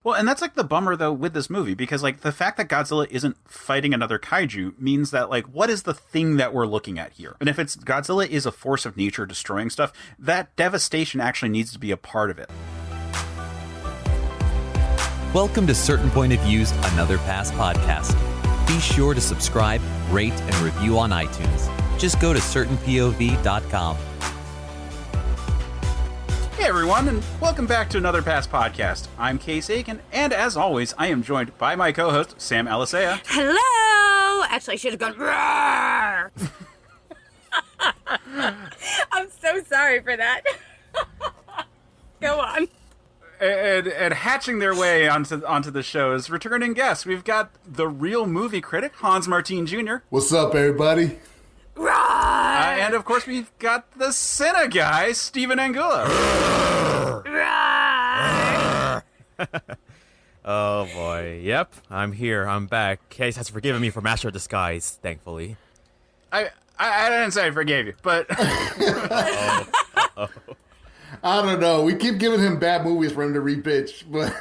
Well, and that's like the bummer though with this movie, because like the fact that Godzilla isn't fighting another kaiju means that like what is the thing that we're looking at here? And if it's Godzilla is a force of nature destroying stuff, that devastation actually needs to be a part of it. Welcome to Certain Point of View's Another Pass podcast. Be sure to subscribe, rate, and review on iTunes. Just go to certainpov.com. Hey everyone, and welcome back to Another Pass podcast. I'm Case Aiken, and as always, I am joined by my co-host, Sam Alisea. Hello! Actually, I should have gone, roar! I'm so sorry for that. Go on. And hatching their way onto the show is returning guests. We've got the Real Movie Critic, Hans Martin Jr. What's up, everybody? And of course, we've got the CineGuy, Stephen Angula. Oh boy, yep, I'm here. I'm back. Case has forgiven me for Master of Disguise, thankfully. I didn't say I forgave you, but I don't know. We keep giving him bad movies for him to repitch, but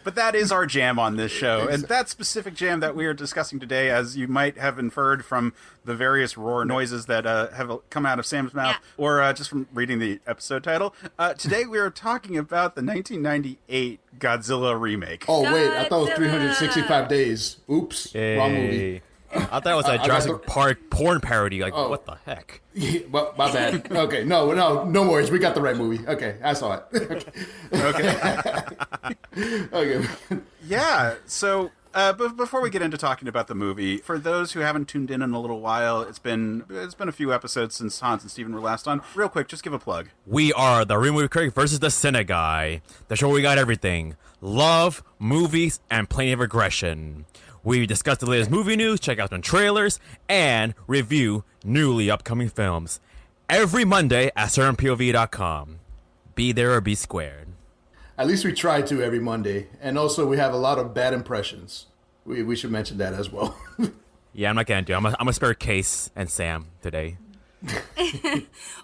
But that is our jam on this show, and that specific jam that we are discussing today, as you might have inferred from the various roar noises that have come out of Sam's mouth, or just from reading the episode title, today we are talking about the 1998 Godzilla remake. Oh, wait, I thought it was 365 days. Oops, wrong movie. I thought it was a Jurassic Park porn parody. Like, what the heck? Yeah, well, my bad. Okay, no worries. We got the right movie. Okay, I saw it. Okay. Yeah, so before we get into talking about the movie, for those who haven't tuned in a little while, it's been a few episodes since Hans and Steven were last on. Real quick, just give a plug. We are the Real Movie Critic versus the CineGuy. The show where we got everything. Love, movies, and plenty of aggression. We discuss the latest movie news, check out some trailers, and review newly upcoming films. Every Monday at certainpov.com. Be there or be squared. At least we try to every Monday. And also, we have a lot of bad impressions. We should mention that as well. Yeah, I'm not going to do it. I'm a spare Case and Sam today.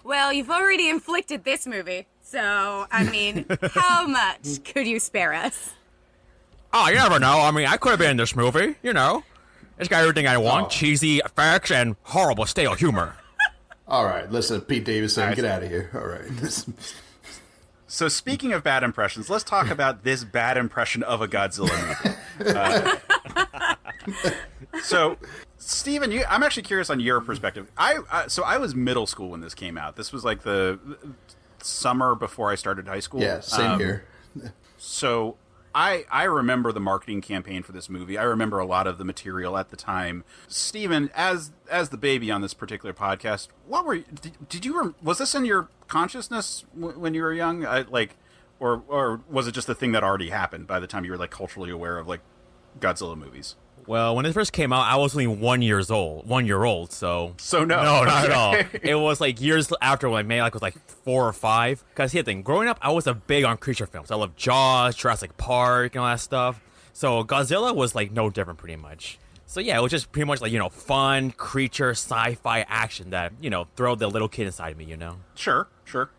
Well, you've already inflicted this movie, so, I mean, how much could you spare us? Oh, you never know. I mean, I could have been in this movie, you know. It's got everything I want. Cheesy effects and horrible stale humor. All right, listen, Pete Davidson, get out of here. All right. So speaking of bad impressions, let's talk about this bad impression of a Godzilla movie. So, Steven, I'm actually curious on your perspective. So I was middle school when this came out. This was like the summer before I started high school. Yeah, same here. So I remember the marketing campaign for this movie. I remember a lot of the material at the time. Steven, as the baby on this particular podcast, what were was this in your consciousness when you were young? Or was it just a thing that already happened by the time you were like culturally aware of like Godzilla movies? Well, when it first came out, I was only 1 year old, so no, not at all. It was like years after when I made was like 4 or 5. Because here's the thing, growing up, I was big on creature films. I love Jaws, Jurassic Park, and all that stuff. So Godzilla was like no different, pretty much. So yeah, it was just pretty much like fun creature sci-fi action that thrilled the little kid inside me. Sure.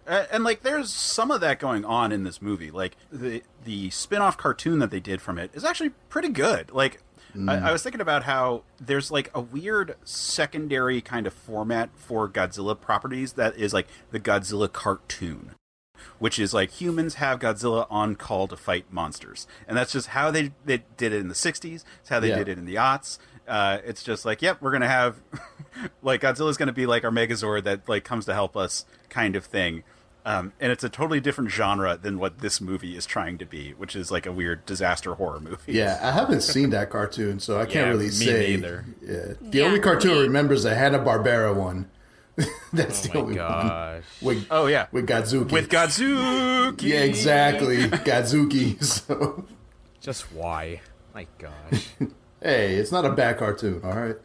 And like, there's some of that going on in this movie. Like the spin-off cartoon that they did from it is actually pretty good. Like. I was thinking about how there's like a weird secondary kind of format for Godzilla properties that is like the Godzilla cartoon, which is like humans have Godzilla on call to fight monsters. And that's just how they did it in the 60s. It's how they did it in the aughts. It's just like, yep, we're going to have like Godzilla's going to be like our Megazord that like comes to help us kind of thing. And it's a totally different genre than what this movie is trying to be, which is like a weird disaster horror movie. Yeah, I haven't seen that cartoon, so I can't really say. Me neither. Yeah. The only cartoon I remember is the Hanna-Barbera one. That's the only one. With Godzuki. With Godzuki! Yeah, exactly. Godzuki. So. Just why? My gosh. Hey, it's not a bad cartoon, all right?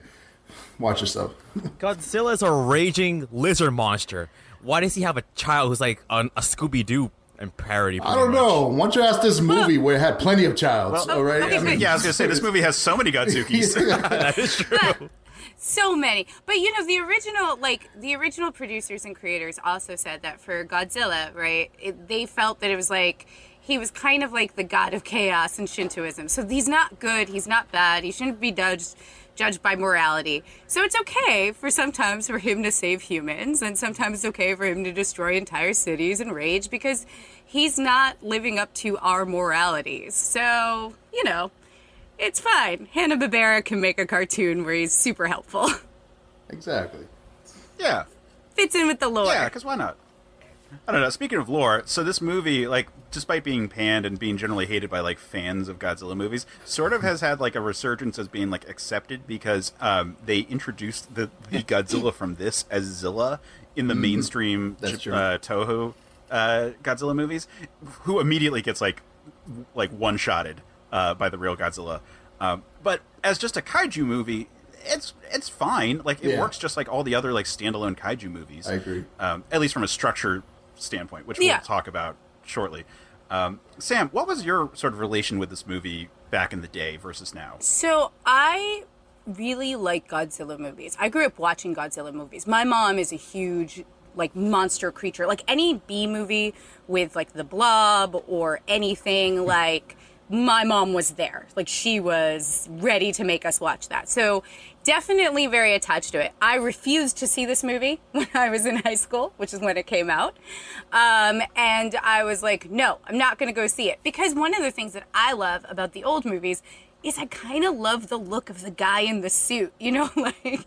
Watch yourself. Godzilla's a raging lizard monster. Why does he have a child who's like a Scooby-Doo and parody? I don't know. Once you ask this movie where it had plenty of childs, all right? Okay, I was going to say, this movie has so many Godzukis. That is true. So many. But the original producers and creators also said that for Godzilla, right, they felt that it was like, he was kind of like the god of chaos in Shintoism. So he's not good, he's not bad, he shouldn't be judged by morality. So it's okay for sometimes for him to save humans, and sometimes it's okay for him to destroy entire cities and rage, because he's not living up to our moralities. So, you know, it's fine. Hanna-Barbera can make a cartoon where he's super helpful. Exactly. Yeah. Fits in with the lore. Yeah, because why not? I don't know. Speaking of lore, so this movie, like, despite being panned and being generally hated by, like, fans of Godzilla movies, sort of has had, like, a resurgence as being, like, accepted because they introduced the Godzilla from this as Zilla in the mainstream Toho Godzilla movies, who immediately gets, like one-shotted by the real Godzilla. But as just a kaiju movie, it's fine. Like, it works just like all the other, like, standalone kaiju movies. I agree. At least from a structure standpoint, which we'll talk about shortly. Sam, what was your sort of relation with this movie back in the day versus now? So I really like Godzilla movies. I grew up watching Godzilla movies. My mom is a huge, like, monster creature. Like, any B movie with, like, the Blob or anything, like, my mom was there. Like, she was ready to make us watch that. So definitely very attached to it. I refused to see this movie when I was in high school, which is when it came out. And I was like, no, I'm not going to go see it. Because one of the things that I love about the old movies is I kind of love the look of the guy in the suit, you know, like,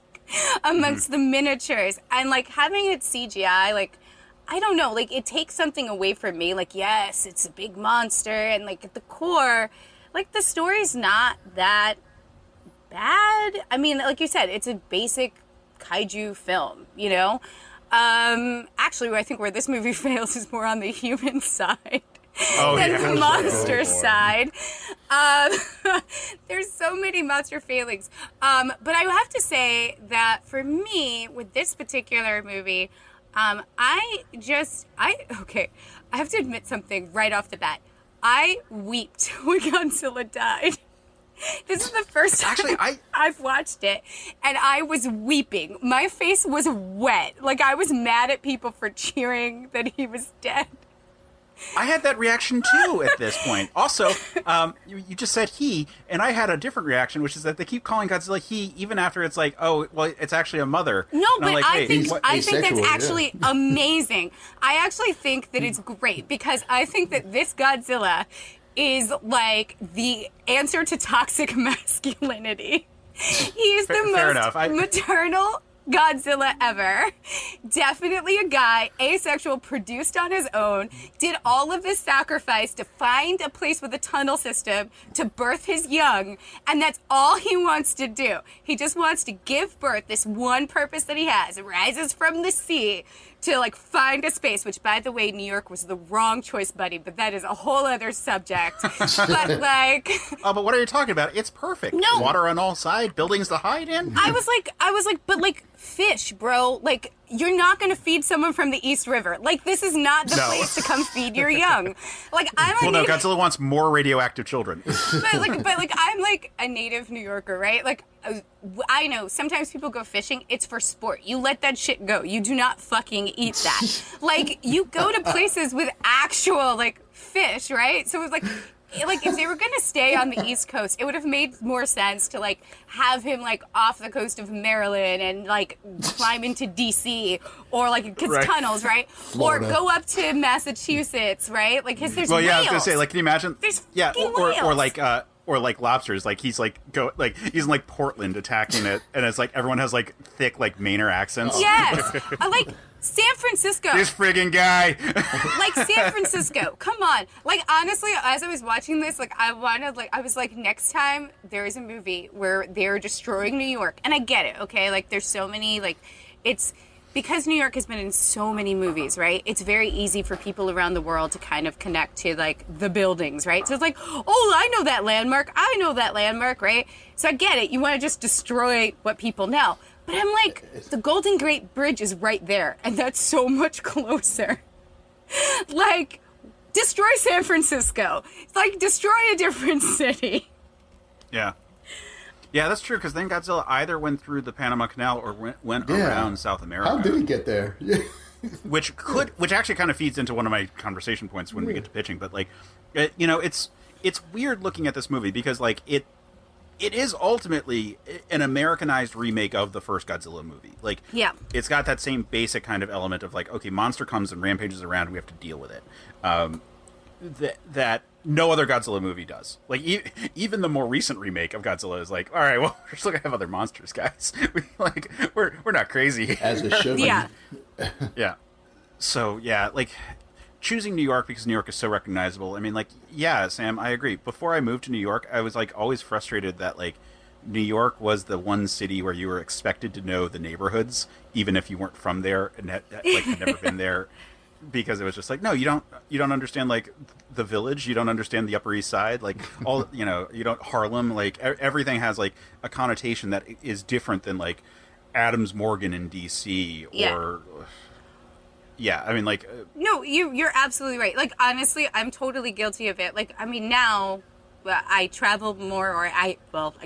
amongst the miniatures. And, like, having it CGI, like, I don't know, like, it takes something away from me. Like, yes, it's a big monster, and, like, at the core, like, the story's not that bad. I mean, like you said, it's a basic kaiju film, you know? Actually, I think where this movie fails is more on the human side than the monster side. There's so many monster failings. But I have to say that for me, with this particular movie, I have to admit something right off the bat. I weeped when Godzilla died. This is the first time I've watched it, and I was weeping. My face was wet. Like, I was mad at people for cheering that he was dead. I had that reaction too at this point. Also, you just said he, and I had a different reaction, which is that they keep calling Godzilla he, even after it's like, oh, well, it's actually a mother. No, and but like, I think that's yeah. actually amazing. I actually think that it's great, because I think that this Godzilla is like the answer to toxic masculinity. He's the most maternal Godzilla ever. Definitely a guy, asexual, produced on his own, did all of this sacrifice to find a place with a tunnel system to birth his young, and that's all he wants to do. He just wants to give birth, this one purpose that he has. It rises from the sea to, like, find a space, which, by the way, New York was the wrong choice, buddy, but that is a whole other subject. But, like... Oh, but what are you talking about? It's perfect. No. Water on all sides, buildings to hide in. I was like, but, like, fish, bro. Like, you're not going to feed someone from the East River. Like, this is not the place to come feed your young. Like, I'm well, no, Godzilla wants more radioactive children. but I'm, like, a native New Yorker, right? Like, I know sometimes people go fishing. It's for sport. You let that shit go. You do not fucking eat that. Like, you go to places with actual, like, fish, right? So it's like if they were gonna stay on the East Coast, it would have made more sense to, like, have him, like, off the coast of Maryland and, like, climb into DC or, like, his tunnels, right? Florida. Or go up to Massachusetts, right? Like, because there's Well, yeah, whales. I was gonna say, like, can you imagine? There's yeah, whales. or like lobsters, like he's he's in like Portland attacking it, and it's like everyone has like thick like Mainer accents. Yes, I like San Francisco. This friggin' guy. Like, San Francisco, come on. Like, honestly, as I was watching this, like, I was like, next time there is a movie where they're destroying New York, and I get it, okay? Like, there's so many, like, it's because New York has been in so many movies, right? It's very easy for people around the world to kind of connect to, like, the buildings, right? So it's like, oh, I know that landmark, right? So I get it. You want to just destroy what people know. But I'm like, the Golden Gate Bridge is right there, and that's so much closer. Like, destroy San Francisco. It's like, destroy a different city. Yeah. Yeah, that's true, because then Godzilla either went through the Panama Canal or went around South America. How did he get there? which actually kind of feeds into one of my conversation points when we get to pitching, but like It's weird looking at this movie because like it is ultimately an Americanized remake of the first Godzilla movie. Like, yeah, it's got that same basic kind of element of like, okay, monster comes and rampages around, and we have to deal with it. That no other Godzilla movie does. Like, even the more recent remake of Godzilla is like, all right, well, we're still gonna have other monsters, guys. We're not crazy. As it should be. Yeah. Yeah. So yeah, like choosing New York because New York is so recognizable. I mean, like, yeah, Sam, I agree. Before I moved to New York, I was like always frustrated that like New York was the one city where you were expected to know the neighborhoods, even if you weren't from there and had never been there, because it was just like, no, you don't understand like the Village, you don't understand the Upper East Side, like all you don't Harlem, like everything has like a connotation that is different than like Adams Morgan in DC or. Yeah, I mean, like... No, you're absolutely right. Like, honestly, I'm totally guilty of it. Like, I mean, now I travel more, or I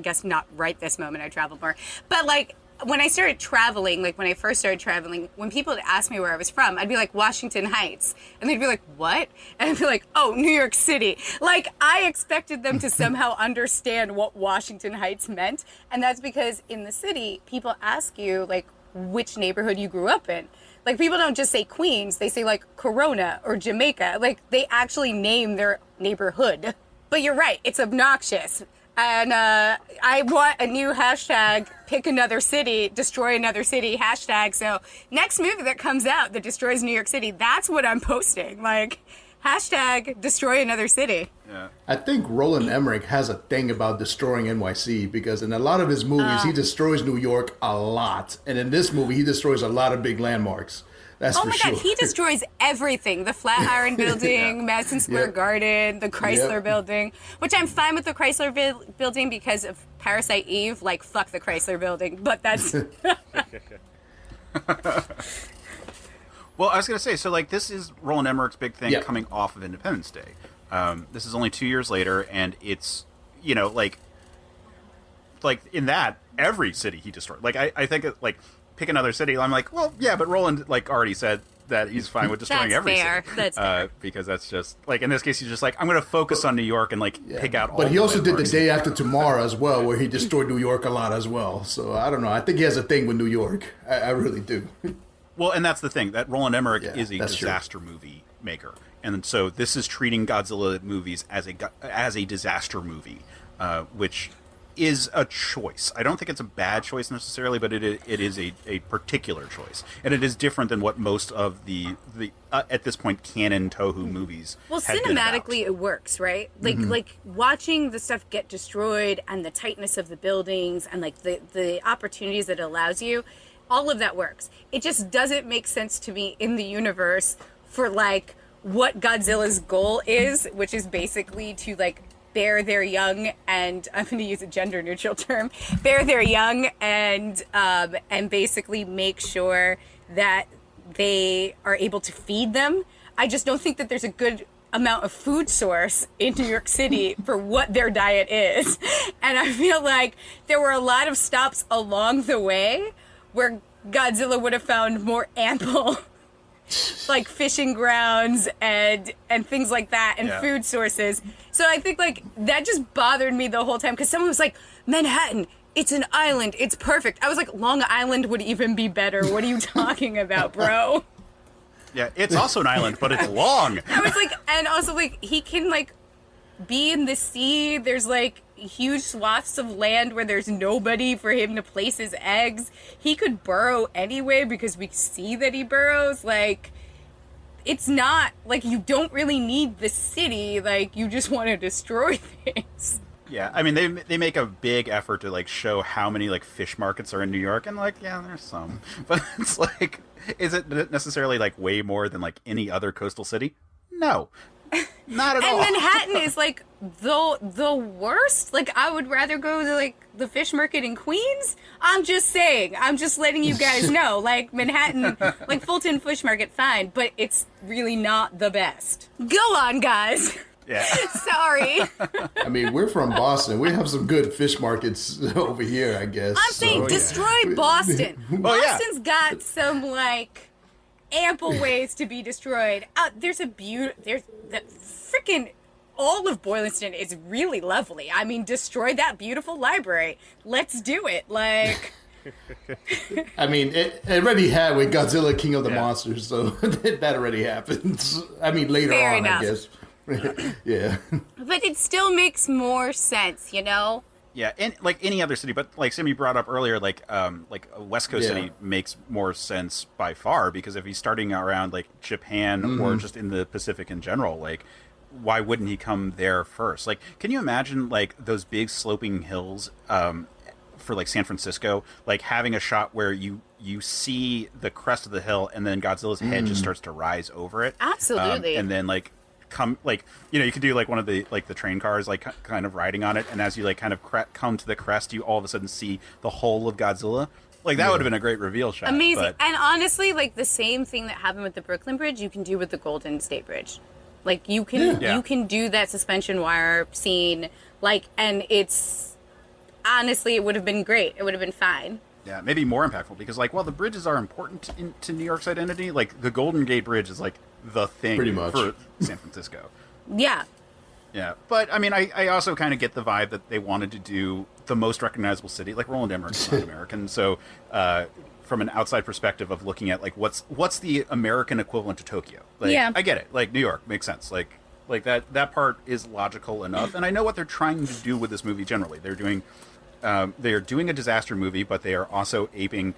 guess not right this moment I travel more. But, like, when I started traveling, like, when I first started traveling, when people would ask me where I was from, I'd be like, Washington Heights. And they'd be like, what? And I'd be like, oh, New York City. Like, I expected them to somehow understand what Washington Heights meant. And that's because in the city, people ask you, like, which neighborhood you grew up in. Like, people don't just say Queens, they say, like, Corona or Jamaica. Like, they actually name their neighborhood. But you're right, it's obnoxious. And I want a new hashtag, pick another city, destroy another city hashtag. So next movie that comes out that destroys New York City, that's what I'm posting. Like, hashtag destroy another city. Yeah. I think Roland Emmerich has a thing about destroying NYC because in a lot of his movies, he destroys New York a lot. And in this movie, he destroys a lot of big landmarks. That's for sure. Oh my God, he destroys everything. The Flatiron Building, Madison Square Garden, the Chrysler Building, which I'm fine with the Chrysler Building because of Parasite Eve. Like, fuck the Chrysler Building. But that's... Well, I was going to say, so, like, this is Roland Emmerich's big thing coming off of Independence Day. This is only 2 years later, and it's, like in that, every city he destroyed. Like, I think, like, pick another city, I'm like, well, yeah, but Roland, like, already said that he's fine with destroying every city. That's fair. Because that's just, like, in this case, he's just like, I'm going to focus on New York and, like, pick out all But he also did The landmarks. Day After Tomorrow as well, where he destroyed New York a lot as well. So, I don't know. I think he has a thing with New York. I really do. Well, and that's the thing, that Roland Emmerich is a that's disaster movie maker. And so this is treating Godzilla movies as a disaster movie, which is a choice. I don't think it's a bad choice necessarily, but it is a particular choice. And it is different than what most of the at this point, canon Toho movies had been about. Cinematically it works, right? Like watching the stuff get destroyed and the tightness of the buildings and like the opportunities that it allows you, all of that works. It just doesn't make sense to me in the universe for like what Godzilla's goal is, which is basically to like bear their young, and I'm going to use a gender neutral term, bear their young and basically make sure that they are able to feed them. I just don't think that there's a good amount of food source in New York City for what their diet is. And I feel like there were a lot of stops along the way where Godzilla would have found more ample like fishing grounds and things like that and food sources. So I think like that just bothered me the whole time because someone was like, Manhattan, it's an island, it's perfect. I was like, Long Island would even be better. What are you talking about, bro? Yeah, it's also an island, but it's long. I was like, and also like he can like be in the sea. There's like huge swaths of land where there's nobody for him to place his eggs. He could burrow anyway because we see that he burrows. Like, it's not like you don't really need the city. Like, you just want to destroy things. Yeah, I mean, they make a big effort to like show how many like fish markets are in New York, and like, yeah, there's some, but it's like, is it necessarily like way more than like any other coastal city? No. Not at all. And Manhattan is like the worst. Like I would rather go to like the fish market in Queens. I'm just saying. I'm just letting you guys know. Like Manhattan, like Fulton Fish Market, fine, but it's really not the best. Go on, guys. Yeah. Sorry. I mean, we're from Boston. We have some good fish markets over here, I guess. I'm saying destroy Boston. Boston's got some like ample ways to be destroyed. There's that freaking all of Boylston is really lovely. I mean, destroy that beautiful library. Let's do it. Like, I mean, it already had with Godzilla King of the Monsters, so that already happened. I mean, later Fair on, enough. I guess. Yeah. but it still makes more sense, you know? Yeah, and like any other city, but like Sam, you brought up earlier, like a West Coast city makes more sense by far, because if he's starting around like Japan or just in the Pacific in general, like why wouldn't he come there first? Like, can you imagine like those big sloping hills for like San Francisco, like having a shot where you see the crest of the hill and then Godzilla's head just starts to rise over it, Absolutely. and then like come, like, you know, you could do like one of the like the train cars, like kind of riding on it, and as you like kind of come to the crest, you all of a sudden see the whole of Godzilla. Like that would have been a great reveal shot. Amazing. But And honestly, like the same thing that happened with the Brooklyn Bridge, you can do with the Golden State Bridge. Like you can do that suspension wire scene, like, and it's honestly, it would have been great. It would have been fine. yeah, maybe more impactful, because like while the bridges are important to New York's identity, like the Golden Gate Bridge is like the thing Pretty much. for San Francisco. Yeah. Yeah, but I mean, I also kind of get the vibe that they wanted to do the most recognizable city. Like Roland Emmerich is not American, so from an outside perspective of looking at like what's the American equivalent to Tokyo? Like, Yeah. I get it. Like New York makes sense. Like that part is logical enough, and I know what they're trying to do with this movie. Generally, they're doing a disaster movie, but they are also aping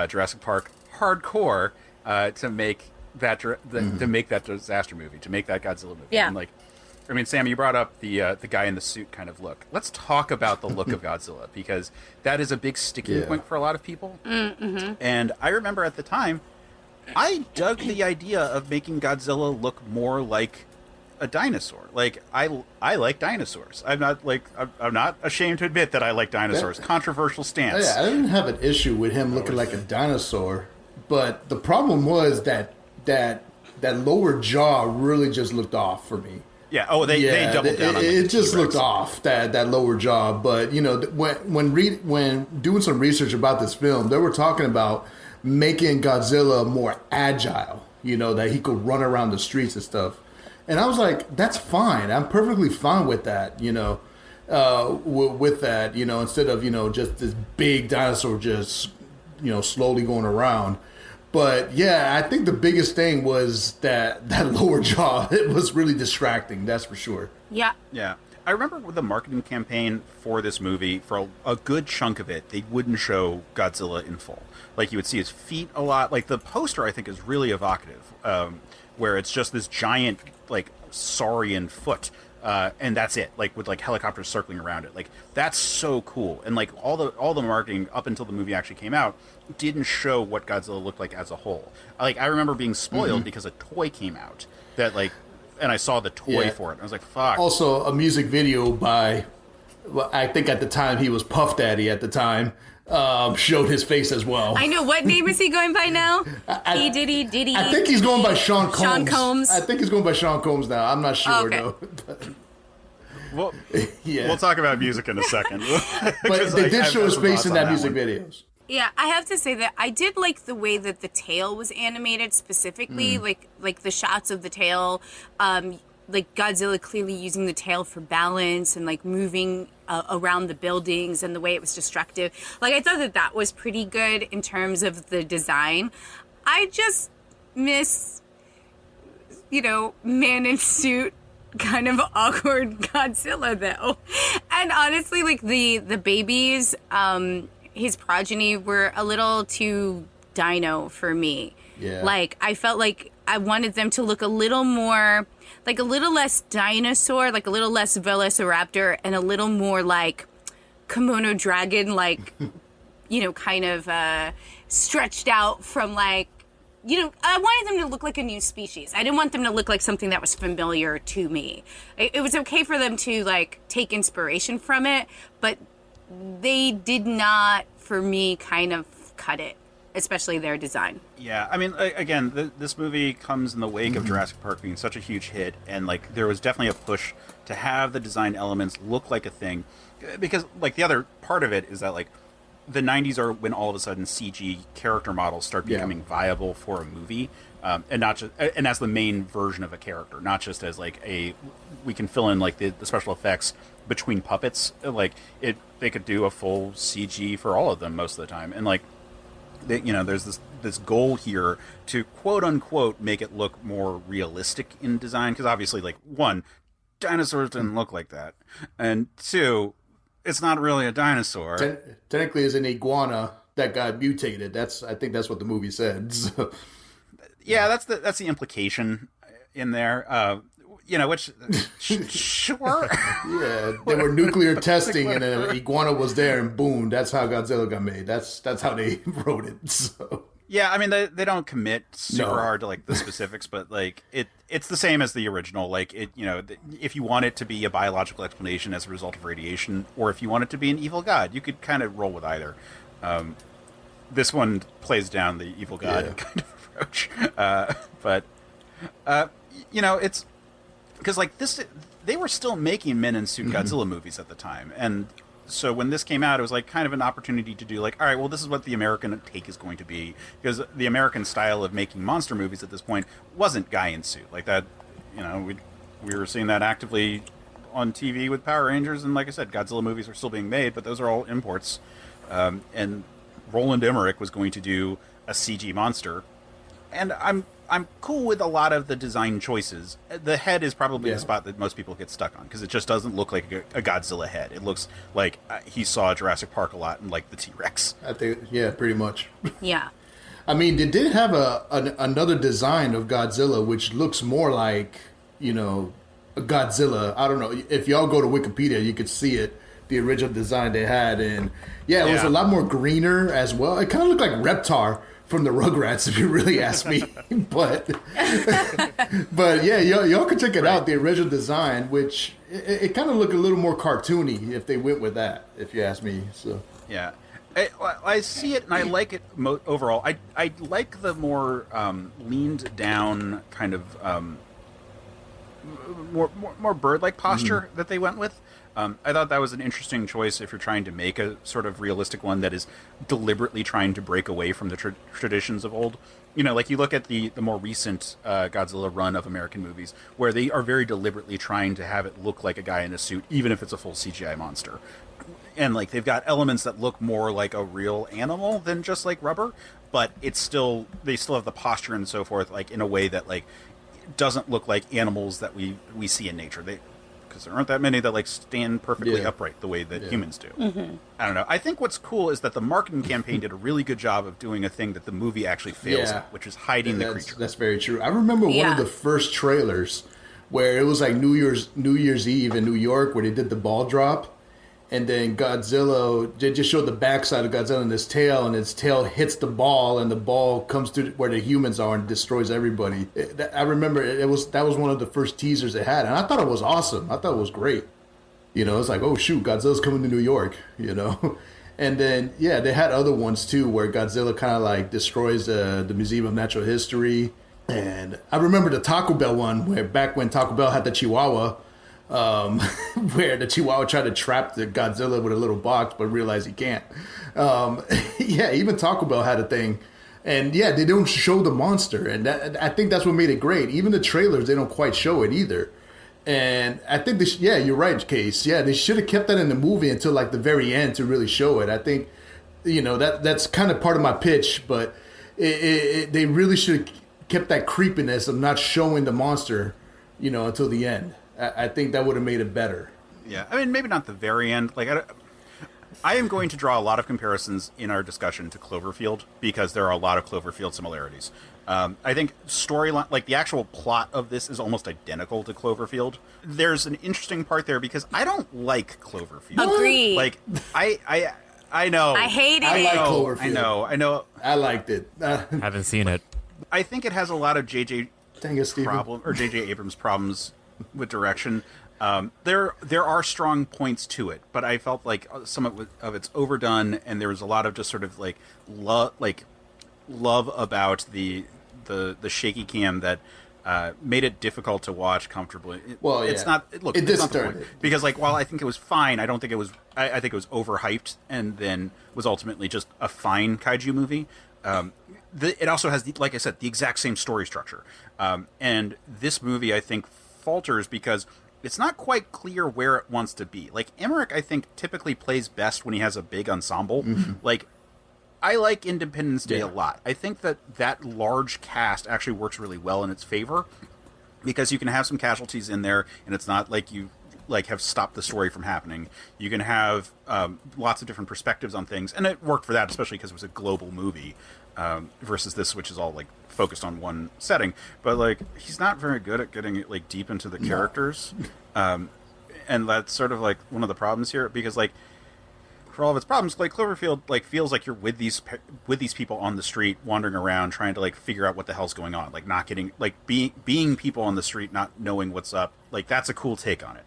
Jurassic Park hardcore to make that to make that disaster movie, to make that Godzilla movie. Yeah. And like, I mean, Sam, you brought up the guy in the suit kind of look. Let's talk about the look of Godzilla, because that is a big sticking point for a lot of people. Mm-hmm. And I remember at the time, I dug the idea of making Godzilla look more like a dinosaur. Like I like dinosaurs. I'm not ashamed to admit that I like dinosaurs. Controversial stance. Yeah, I didn't have an issue with him looking like a dinosaur, but the problem was that lower jaw really just looked off for me. Yeah. Oh, they doubled down on it. It just looked off, that lower jaw. But you know, when doing some research about this film, they were talking about making Godzilla more agile. You know, that he could run around the streets and stuff. And I was like, that's fine. I'm perfectly fine with that. You know, with that. You know, instead of just this big dinosaur just slowly going around. But yeah, I think the biggest thing was that lower jaw. It was really distracting, that's for sure. Yeah. Yeah. I remember with the marketing campaign for this movie, for a good chunk of it, they wouldn't show Godzilla in full. Like, you would see his feet a lot. Like, the poster, I think, is really evocative, where it's just this giant, like, saurian foot. And that's it, like with like helicopters circling around it. Like, that's so cool. And like all the marketing up until the movie actually came out didn't show what Godzilla looked like as a whole. Like, I remember being spoiled because a toy came out that like, and I saw the toy for it. I was like, fuck. Also, a music video by, well, I think at the time he was Puff Daddy at the time, showed his face as well. I know. What name is he going by now? Diddy. I think he's going by Sean Combs. Sean Combs. I think he's going by Sean Combs now. I'm not sure, Okay. though. Well, Yeah. we'll talk about music in a second. But they did show his face in that music videos. Yeah, I have to say that I did like the way that the tail was animated specifically, like the shots of the tail, like Godzilla clearly using the tail for balance and like moving around the buildings, and the way it was destructive. Like, I thought that was pretty good in terms of the design. I just miss, man in suit, kind of awkward Godzilla though. And honestly, like the babies, his progeny were a little too dino for me. Yeah. Like, I felt like I wanted them to look a little more, like a little less dinosaur, like a little less velociraptor, and a little more like kimono dragon, like, kind of stretched out from like, I wanted them to look like a new species. I didn't want them to look like something that was familiar to me. It was okay for them to like take inspiration from it, but they did not, for me, kind of cut it, especially their design. Yeah, I mean, again, this movie comes in the wake of Jurassic Park being such a huge hit, and like there was definitely a push to have the design elements look like a thing, because like the other part of it is that like the 90s are when all of a sudden CG character models start becoming viable for a movie, and not just and as the main version of a character, not just as like we can fill in like the special effects between puppets. Like they could do a full CG for all of them most of the time, and like there's this goal here to quote unquote make it look more realistic in design, because obviously, like, one, dinosaurs didn't look like that, and two, it's not really a dinosaur. Technically, it's an iguana that got mutated. I think that's what the movie said. So. Yeah, that's the implication in there. Which sure. Yeah, they were nuclear testing, and an iguana was there, and boom, that's how Godzilla got made. That's how they wrote it. So. Yeah, I mean they don't commit super hard to like the specifics, but like it's the same as the original. Like if you want it to be a biological explanation as a result of radiation, or if you want it to be an evil god, you could kind of roll with either. This one plays down the evil god kind of approach, but it's because like this, they were still making men in suit Godzilla movies at the time, and so when this came out, it was like kind of an opportunity to do like, all right, well, this is what the American take is going to be, because the American style of making monster movies at this point wasn't guy in suit like that. We were seeing that actively on TV with Power Rangers, and like I said, Godzilla movies are still being made, but those are all imports. And Roland Emmerich was going to do a CG monster, and I'm cool with a lot of the design choices. The head is probably the spot that most people get stuck on, because it just doesn't look like a Godzilla head. It looks like he saw Jurassic Park a lot and like the T-Rex. I think, pretty much. Yeah. I mean, they did have another design of Godzilla, which looks more like, a Godzilla. I don't know. If y'all go to Wikipedia, you could see it, the original design they had. And it was a lot more greener as well. It kind of looked like Reptar from the Rugrats, if you really ask me. but yeah, y'all can check it out, the original design, which it kind of looked a little more cartoony if they went with that, if you ask me. So yeah, I see it and I like it overall. I like the more leaned down kind of more bird-like posture that they went with. I thought that was an interesting choice if you're trying to make a sort of realistic one that is deliberately trying to break away from the traditions of old. Like you look at the more recent Godzilla run of American movies, where they are very deliberately trying to have it look like a guy in a suit, even if it's a full CGI monster. And like they've got elements that look more like a real animal than just like rubber, but they still have the posture and so forth, like in a way that like doesn't look like animals that we see in nature. Because there aren't that many that like stand perfectly upright the way that humans do. I don't know. I think what's cool is that the marketing campaign did a really good job of doing a thing that the movie actually fails at, which is hiding the creature. That's very true. I remember one of the first trailers where it was like New Year's Eve in New York, where they did the ball drop, and then Godzilla, they just showed the backside of Godzilla and his tail, and his tail hits the ball, and the ball comes to where the humans are and destroys everybody. I remember that was one of the first teasers they had, and I thought it was awesome. I thought it was great. It's like, oh shoot, Godzilla's coming to New York, And then, they had other ones too, where Godzilla kind of like destroys the Museum of Natural History. And I remember the Taco Bell one, where back when Taco Bell had the Chihuahua, where the Chihuahua tried to trap the Godzilla with a little box, but realized he can't. Even Taco Bell had a thing. And they don't show the monster. And I think that's what made it great. Even the trailers, they don't quite show it either. And I think, you're right, Case. Yeah, they should have kept that in the movie until like the very end to really show it. I think, that's kind of part of my pitch, but they really should have kept that creepiness of not showing the monster, until the end. I think that would have made it better. Yeah, I mean, maybe not the very end. Like, I am going to draw a lot of comparisons in our discussion to Cloverfield, because there are a lot of Cloverfield similarities. I think storyline, like the actual plot of this, is almost identical to Cloverfield. There's an interesting part there because I don't like Cloverfield. Agree. Like, I know. I hate it. I like Cloverfield. I know. I liked it. Haven't seen it. I think it has a lot of J.J. J.J. Abrams problems with direction. There are strong points to it, but I felt like some of it's overdone, and there was a lot of just sort of like love about the shaky cam that made it difficult to watch comfortably. Well, yeah. It's not. Look, it it's not the disturbed point. it. Because like while I think it was fine, I don't think it was. I think it was overhyped, and then was ultimately just a fine kaiju movie. It also has, like I said, the exact same story structure. And this movie, I think, falters because it's not quite clear where it wants to be. Like, Emmerich, I think, typically plays best when he has a big ensemble. Mm-hmm. Like, I like Independence Day a lot. I think that large cast actually works really well in its favor because you can have some casualties in there, and it's not like you have stopped the story from happening. You can have lots of different perspectives on things, and it worked for that, especially because it was a global movie versus this, which is all like focused on one setting. But like, he's not very good at getting like deep into the characters, and that's sort of like one of the problems here because like, for all of its problems, like Cloverfield like feels like you're with these people on the street wandering around trying to like figure out what the hell's going on, like not getting like being people on the street not knowing what's up. Like, that's a cool take on it.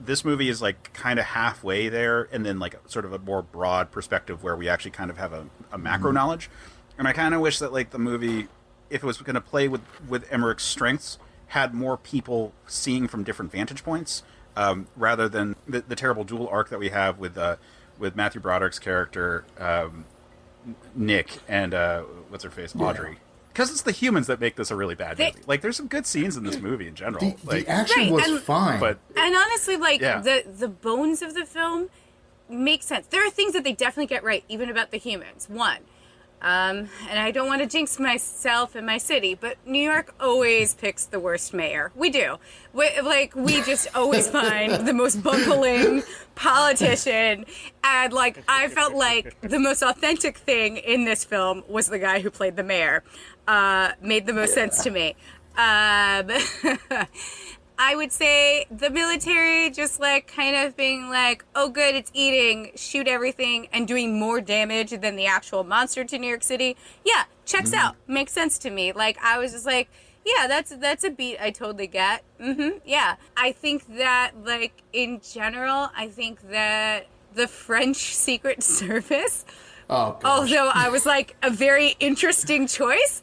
This movie is like kind of halfway there, and then like sort of a more broad perspective where we actually kind of have a macro knowledge. And I kind of wish that like the movie, if it was going to play with Emmerich's strengths, had more people seeing from different vantage points, rather than the terrible dual arc that we have with Matthew Broderick's character, Nick, and what's her face, Audrey. Because it's the humans that make this a really bad movie. Like, there's some good scenes in this movie in general. The action was fine. And honestly, like, the bones of the film make sense. There are things that they definitely get right, even about the humans. One, and I don't want to jinx myself and my city, but New York always picks the worst mayor. We do. We just always find the most bumbling politician. And, like, I felt like the most authentic thing in this film was the guy who played the mayor. Made the most sense to me. I would say the military just like kind of being like, oh good, it's eating, shoot everything, and doing more damage than the actual monster to New York City. Yeah, checks out. Makes sense to me. Like, I was just like, yeah, that's a beat I totally get. Yeah. I think that, like, in general, I think that the French Secret Service, although I was like a very interesting choice,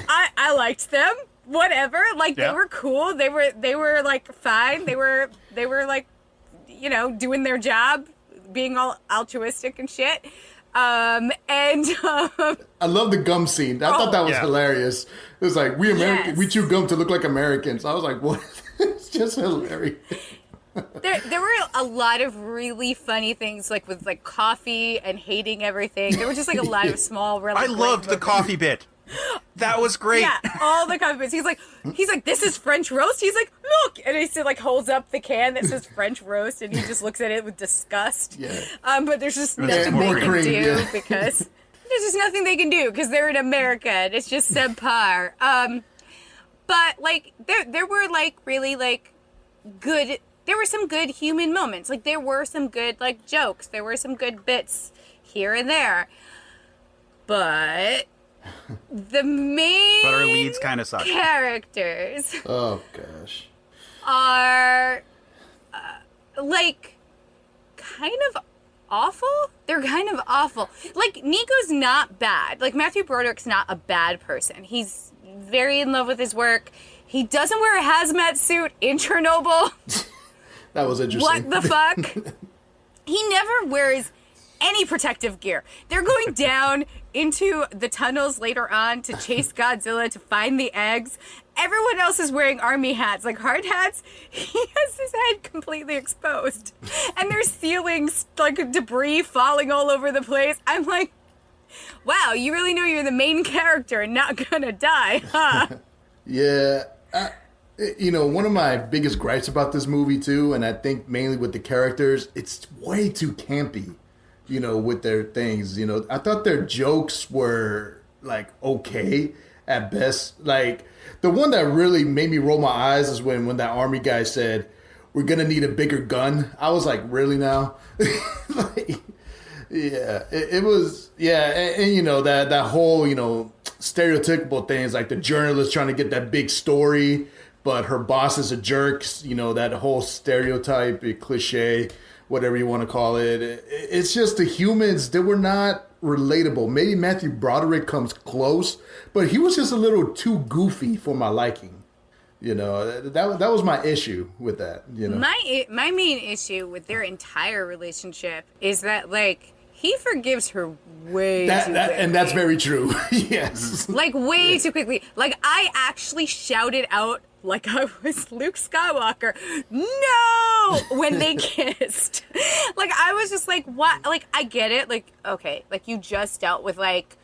I liked them. Whatever, like, they were cool. They were like fine. They were like, you know, doing their job, being all altruistic and shit. I love the gum scene. I thought that was hilarious. It was like, we chew gum to look like Americans. I was like, what? It's just hilarious. There were a lot of really funny things, like with like coffee and hating everything. There were just like a lot of small. Really I loved the coffee bit. That was great. Yeah, all the coffee bits. He's like, this is French roast. He's like, look, and he still like holds up the can that says French roast, and he just looks at it with disgust. Yeah. But there's just nothing they can do because there's just nothing they can do because they're in America and it's just subpar. But like there were like really like good. There were some good human moments. Like, there were some good, like, jokes. There were some good bits here and there. But the main our leads kind of suck. Characters are like, kind of awful. They're kind of awful. Like, Nico's not bad. Like, Matthew Broderick's not a bad person. He's very in love with his work. He doesn't wear a hazmat suit in Chernobyl. That was interesting. What the fuck? He never wears any protective gear. They're going down into the tunnels later on to chase Godzilla to find the eggs. Everyone else is wearing army hats, like hard hats. He has his head completely exposed. And there's ceilings, like debris falling all over the place. I'm like, wow, you really know you're the main character and not gonna die, huh? Yeah. You know, one of my biggest gripes about this movie, too, and I think mainly with the characters, it's way too campy, you know, with their things. You know, I thought their jokes were, like, okay at best. Like, the one that really made me roll my eyes is when that army guy said, we're going to need a bigger gun. I was like, really now? Like, yeah, it was, yeah, and you know, that whole, you know, stereotypical things, like the journalist trying to get that big story, but her boss is a jerk, you know, that whole stereotype, cliche, whatever you want to call it. It's just the humans, they were not relatable. Maybe Matthew Broderick comes close, but he was just a little too goofy for my liking. You know, that was my issue with that. You know, my main issue with their entire relationship is that like he forgives her way too quickly. And that's very true. Yes, like way too quickly. Like I actually shouted out like I was Luke Skywalker, no, when they kissed. Like I was just like, what? Like I get it. Like okay, like you just dealt with like,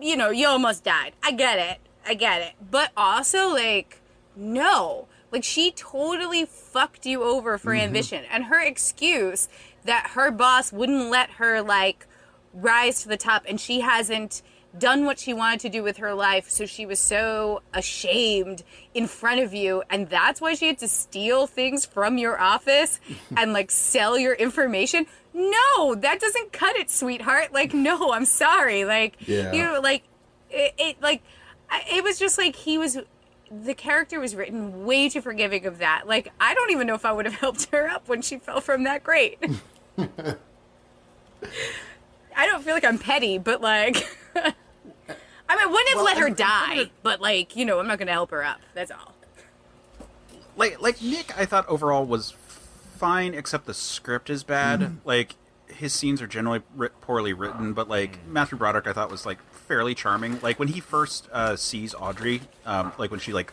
you know, you almost died. I get it. But also like, no, like she totally fucked you over for ambition, and her excuse that her boss wouldn't let her like rise to the top, and she hasn't done what she wanted to do with her life, so she was so ashamed in front of you, and that's why she had to steal things from your office and like sell your information. No, that doesn't cut it, sweetheart. Like, no, I'm sorry. Like, you know, like it was just like the character was written way too forgiving of that. Like, I don't even know if I would have helped her up when she fell from that grate. I don't feel like I'm petty, but like, I mean, I wouldn't have let her die, but like, you know, I'm not going to help her up. That's all. Like Nick, I thought overall was fine, except the script is bad. Like his scenes are generally poorly written, but like Matthew Broderick, I thought was like fairly charming. Like when he first sees Audrey, like when she like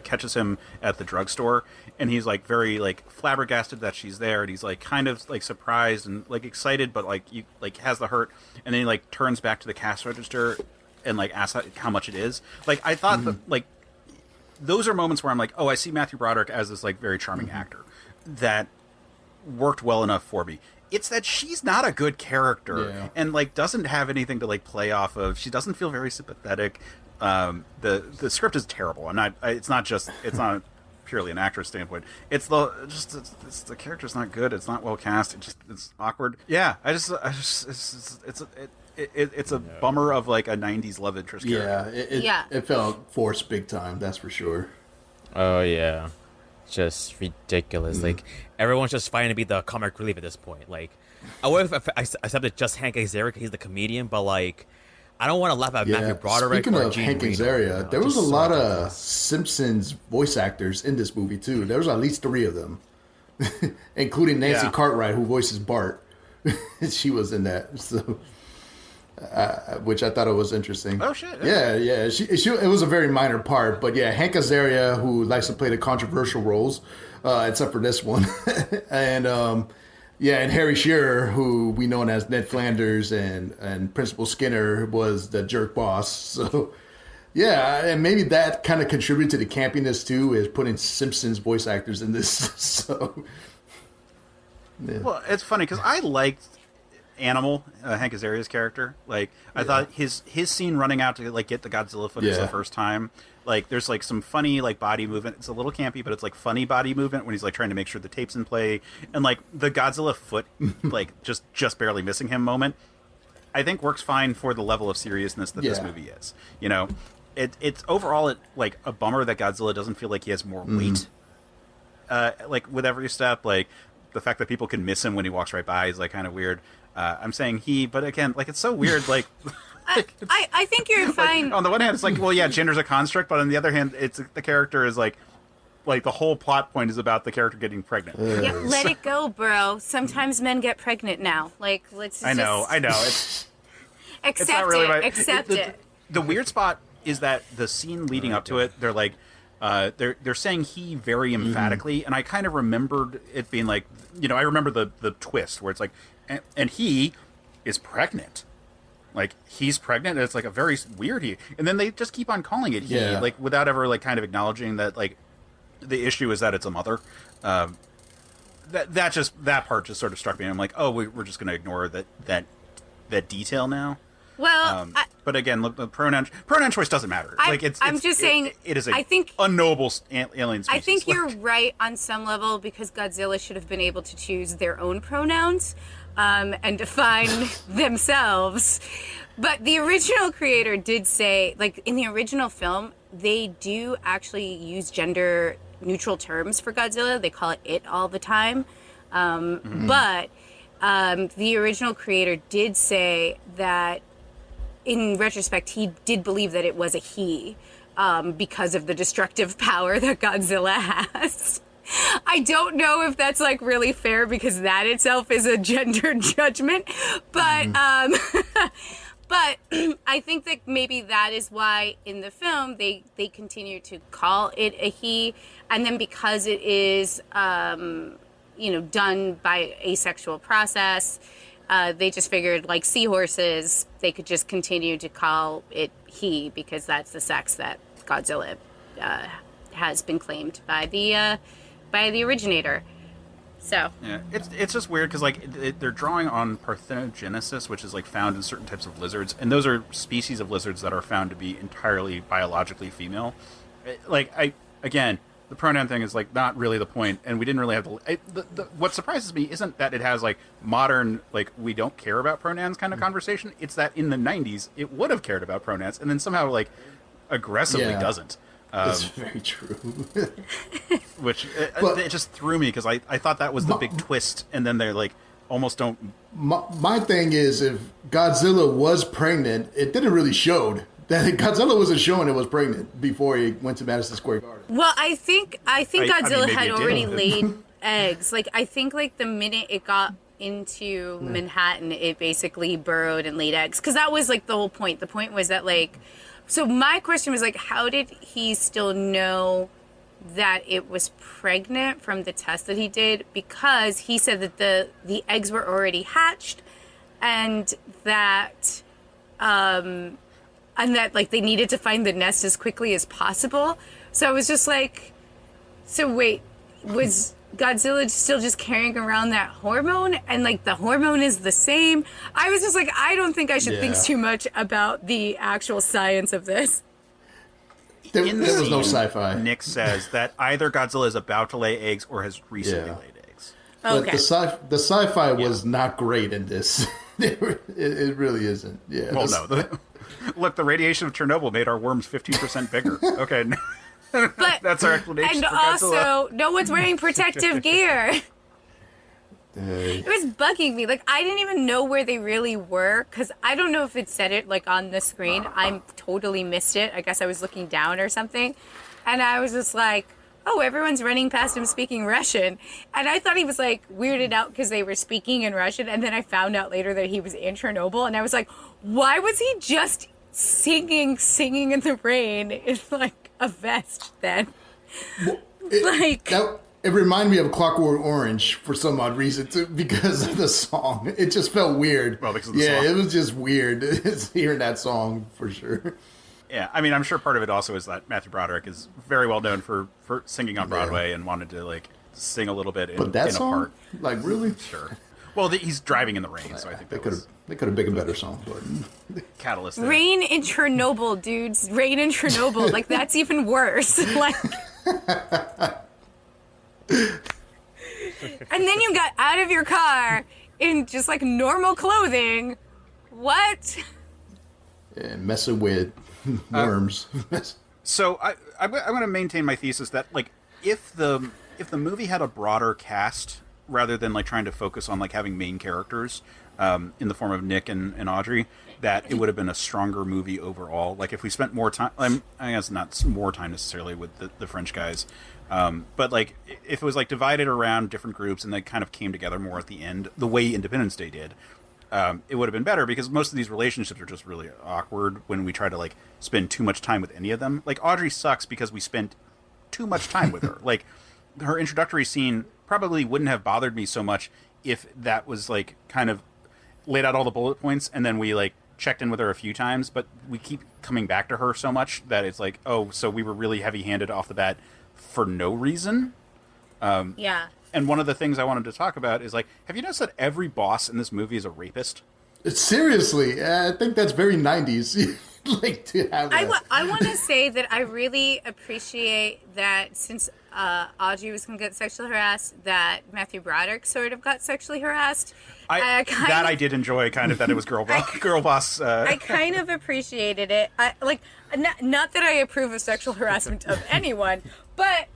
catches him at the drugstore, and he's like very like flabbergasted that she's there, and he's like kind of like surprised and like excited, but like you like has the hurt, and then he like turns back to the cash register and like asks how much it is. Like I thought that like those are moments where I'm like, oh, I see Matthew Broderick as this like very charming actor that worked well enough for me. It's that she's not a good character and like doesn't have anything to like play off of. She doesn't feel very sympathetic. The script is terrible, and it's not purely an actress standpoint. It's the character's not good. It's not well cast. It's awkward. Yeah, it's a bummer of like a 90s love interest character. It felt forced big time. That's for sure. Oh yeah, just ridiculous. Like everyone's just fighting to be the comic relief at this point. Like I would have accepted just Hank Azaria because he's the comedian, but like I don't want to laugh at Matthew Broderick. Speaking or of Gene Hank Reno, Azaria, there was a lot of Simpsons voice actors in this movie too. There was at least 3 of them, including Nancy Cartwright, who voices Bart. She was in that, so which I thought it was interesting. Oh shit! Yeah. She it was a very minor part, but yeah, Hank Azaria, who likes to play the controversial roles, except for this one, and and Harry Shearer, who we know as Ned Flanders and Principal Skinner, was the jerk boss. So, yeah, and maybe that kind of contributed to the campiness too, is putting Simpsons voice actors in this. So, yeah. Well, it's funny because I liked Animal, Hank Azaria's character. Like, I thought his scene running out to like get the Godzilla footage the first time. Like, there's like some funny like body movement. It's a little campy, but it's like funny body movement when he's like trying to make sure the tape's in play, and like the Godzilla foot like just barely missing him moment, I think works fine for the level of seriousness that this movie is. You know, it's overall like a bummer that Godzilla doesn't feel like he has more weight. Like with every step, like the fact that people can miss him when he walks right by is like kind of weird. I'm saying but again, like it's so weird, like. I think you're fine. Like, on the one hand, it's like, well, yeah, gender's a construct, but on the other hand, it's the character is like the whole plot point is about the character getting pregnant. Yeah, let it go, bro. Sometimes men get pregnant now. Like, let's. I know. It's accept it. Accept it. The weird spot is that the scene leading up to it, they're like, they're saying he very emphatically, and I kind of remembered it being like, you know, I remember the twist where it's like, and he is pregnant. Like, he's pregnant, and it's like a very weird and then they just keep on calling it he, like without ever like kind of acknowledging that like the issue is that it's a mother. That part just sort of struck me. I'm like, oh, we're just going to ignore that detail now. Well, but again, look, the pronoun choice doesn't matter. I'm just saying it is I think unknowable alien species. I think you're right on some level, because Godzilla should have been able to choose their own pronouns and define themselves. But the original creator did say, like in the original film, they do actually use gender neutral terms for Godzilla. They call it all the time. But the original creator did say that in retrospect, he did believe that it was a he. because of the destructive power that Godzilla has. I don't know if that's like really fair because that itself is a gender judgment, but but I think that maybe that is why in the film they continue to call it a he, and then because it is done by asexual process, they just figured like seahorses they could just continue to call it he because that's the sex that Godzilla has been claimed by the originator. So yeah, it's just weird because like they're drawing on parthenogenesis, which is like found in certain types of lizards, and those are species of lizards that are found to be entirely biologically female. Again, the pronoun thing is like not really the point, and we didn't really have what surprises me isn't that it has like modern like we don't care about pronouns kind of conversation. It's that in the 90s it would have cared about pronouns, and then somehow like aggressively doesn't. That's very true. Which it just threw me because I thought that was the big twist, and then they're like almost don't. My thing is, if Godzilla was pregnant, it didn't really showed that Godzilla wasn't showing it was pregnant before he went to Madison Square Garden. Well, I think Godzilla had already laid eggs. Like I think like the minute it got into Manhattan, it basically burrowed and laid eggs because that was like the whole point. The point was that like. So my question was like, how did he still know that it was pregnant from the test that he did? Because he said that the eggs were already hatched, and that like they needed to find the nest as quickly as possible. So I was just like, so wait, was Godzilla still just carrying around that hormone, and like the hormone is the same? I was just like, I don't think I should think too much about the actual science of this. There was no sci-fi. Nick says that either Godzilla is about to lay eggs or has recently laid eggs. But the sci-fi was not great in this. It really isn't. Yeah. Well, no. Look, the radiation of Chernobyl made our worms 15% bigger. Okay. But that's our explanation. And for Godzilla. Also, no one's wearing protective gear. It was bugging me. Like I didn't even know where they really were because I don't know if it said it like on the screen. I totally missed it. I guess I was looking down or something, and I was just like, "Oh, everyone's running past him speaking Russian," and I thought he was like weirded out because they were speaking in Russian, and then I found out later that he was in Chernobyl, and I was like, "Why was he just singing in the rain in like a vest then?" Well, it reminded me of Clockwork Orange for some odd reason too, because of the song. It just felt weird. Well, because of the song. It was just weird hearing that song for sure. Yeah, I mean, I'm sure part of it also is that Matthew Broderick is very well known for singing on Broadway and wanted to like sing a little bit in a part. Like really? Sure. Well, he's driving in the rain, so I think they could have picked a better song, but catalyst. There. Rain in Chernobyl, dudes. Rain in Chernobyl. Like that's even worse. Like. And then you got out of your car in just like normal clothing. What? Yeah, messing with worms. So I'm going to maintain my thesis that like if the movie had a broader cast rather than like trying to focus on like having main characters in the form of Nick and Audrey, that it would have been a stronger movie overall. Like if we spent more time, I guess not more time necessarily with the French guys, but like if it was like divided around different groups and they kind of came together more at the end, the way Independence Day did, it would have been better because most of these relationships are just really awkward when we try to like spend too much time with any of them. Like Audrey sucks because we spent too much time with her. Like her introductory scene probably wouldn't have bothered me so much if that was like kind of laid out all the bullet points and then we like checked in with her a few times, but we keep coming back to her so much that it's like, oh, so we were really heavy-handed off the bat for no reason. Yeah. And one of the things I wanted to talk about is like, have you noticed that every boss in this movie is a rapist? Seriously, I think that's very 90s. Like to have that. I want to say that I really appreciate that since Audrey was going to get sexually harassed, that Matthew Broderick sort of got sexually harassed. I did enjoy kind of that it was girl boss. I kind of appreciated it. Not that I approve of sexual harassment of anyone, but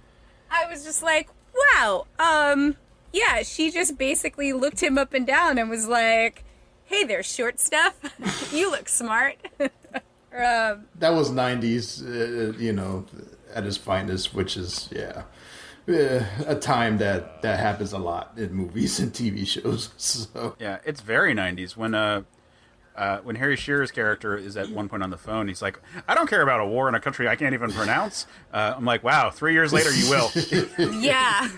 I was just like, wow, yeah, she just basically looked him up and down and was like, hey there, short stuff. You look smart. That was 90s, at its finest, which is, a time that happens a lot in movies and TV shows. So Yeah, it's very 90s when Harry Shearer's character is at one point on the phone. He's like, I don't care about a war in a country I can't even pronounce. I'm like, wow, 3 years later you will. Yeah.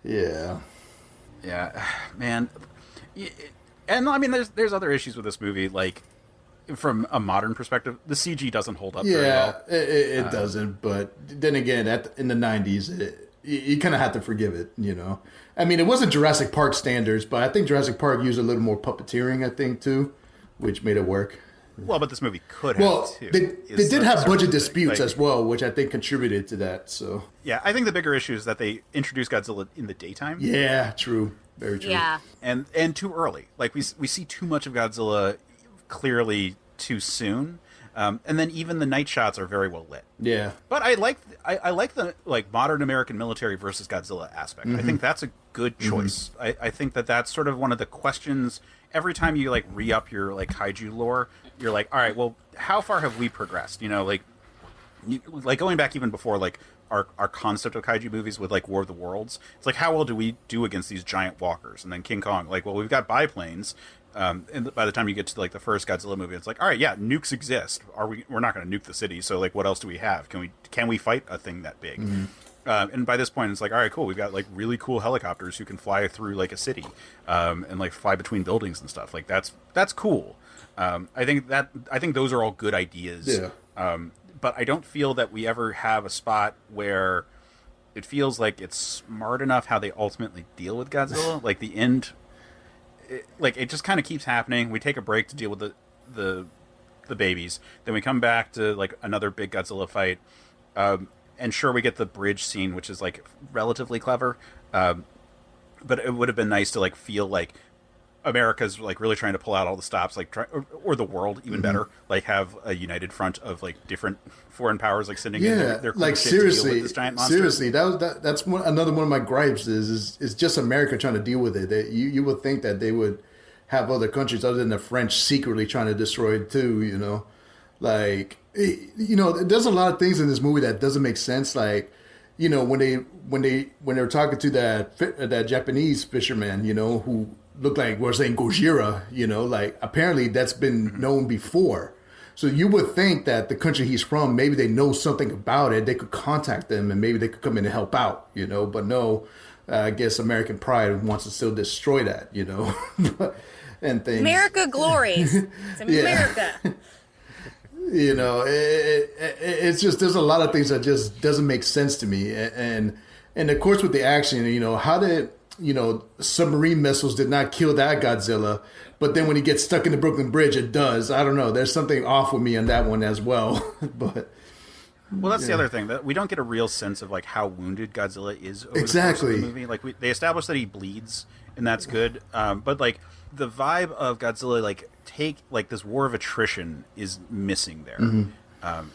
Yeah. Yeah, man. And I mean, there's other issues with this movie, like from a modern perspective, the CG doesn't hold up very well. It doesn't. But then again, in the 90s, you kind of have to forgive it, I mean, it wasn't Jurassic Park standards, but I think Jurassic Park used a little more puppeteering, I think, too, which made it work. Well, but this movie could have, too. They did have budget disputes as well, which I think contributed to that. So yeah, I think the bigger issue is that they introduced Godzilla in the daytime. Yeah, true. Very true. Yeah. And too early. Like, we see too much of Godzilla clearly too soon. And then even the night shots are very well lit. Yeah. But I like the modern American military versus Godzilla aspect. I think that's a good choice. I think that's sort of one of the questions every time you re-up your kaiju lore. You're like, all right, well, how far have we progressed? Going back even before our concept of kaiju movies with War of the Worlds. It's like, how well do we do against these giant walkers? And then King Kong, well, we've got biplanes. And by the time you get to the first Godzilla movie, it's like, all right, yeah, nukes exist. We're not going to nuke the city. So what else do we have? Can we fight a thing that big? And by this point, it's like, all right, cool. We've got really cool helicopters who can fly through a city, and fly between buildings and stuff. That's cool. I think those are all good ideas. Yeah. But I don't feel that we ever have a spot where it feels like it's smart enough how they ultimately deal with Godzilla. The end, it just kind of keeps happening. We take a break to deal with the babies, then we come back to another big Godzilla fight. And sure, we get the bridge scene, which is relatively clever. But it would have been nice to feel like America's really trying to pull out all the stops, or the world even better, have a united front of different foreign powers sending in their cool shit seriously, to deal with this giant monster. Seriously, that's another one of my gripes is just America trying to deal with it. You would think that they would have other countries other than the French secretly trying to destroy it too. There's a lot of things in this movie that doesn't make sense. When they were talking to that Japanese fisherman, who looked like we're saying Gojira, apparently that's been known before. So you would think that the country he's from, maybe they know something about it. They could contact them and maybe they could come in and help out, But no, I guess American pride wants to still destroy that, and things. America glories. It's America. It's just, there's a lot of things that just doesn't make sense to me. And of course with the action, how did, submarine missiles did not kill that Godzilla, but then when he gets stuck in the Brooklyn Bridge, it does. I don't know. There's something off with me on that one as well. But that's the other thing, that we don't get a real sense of how wounded Godzilla is over exactly the course of the movie. They establish that he bleeds, and that's good. But the vibe of Godzilla, this war of attrition is missing there. And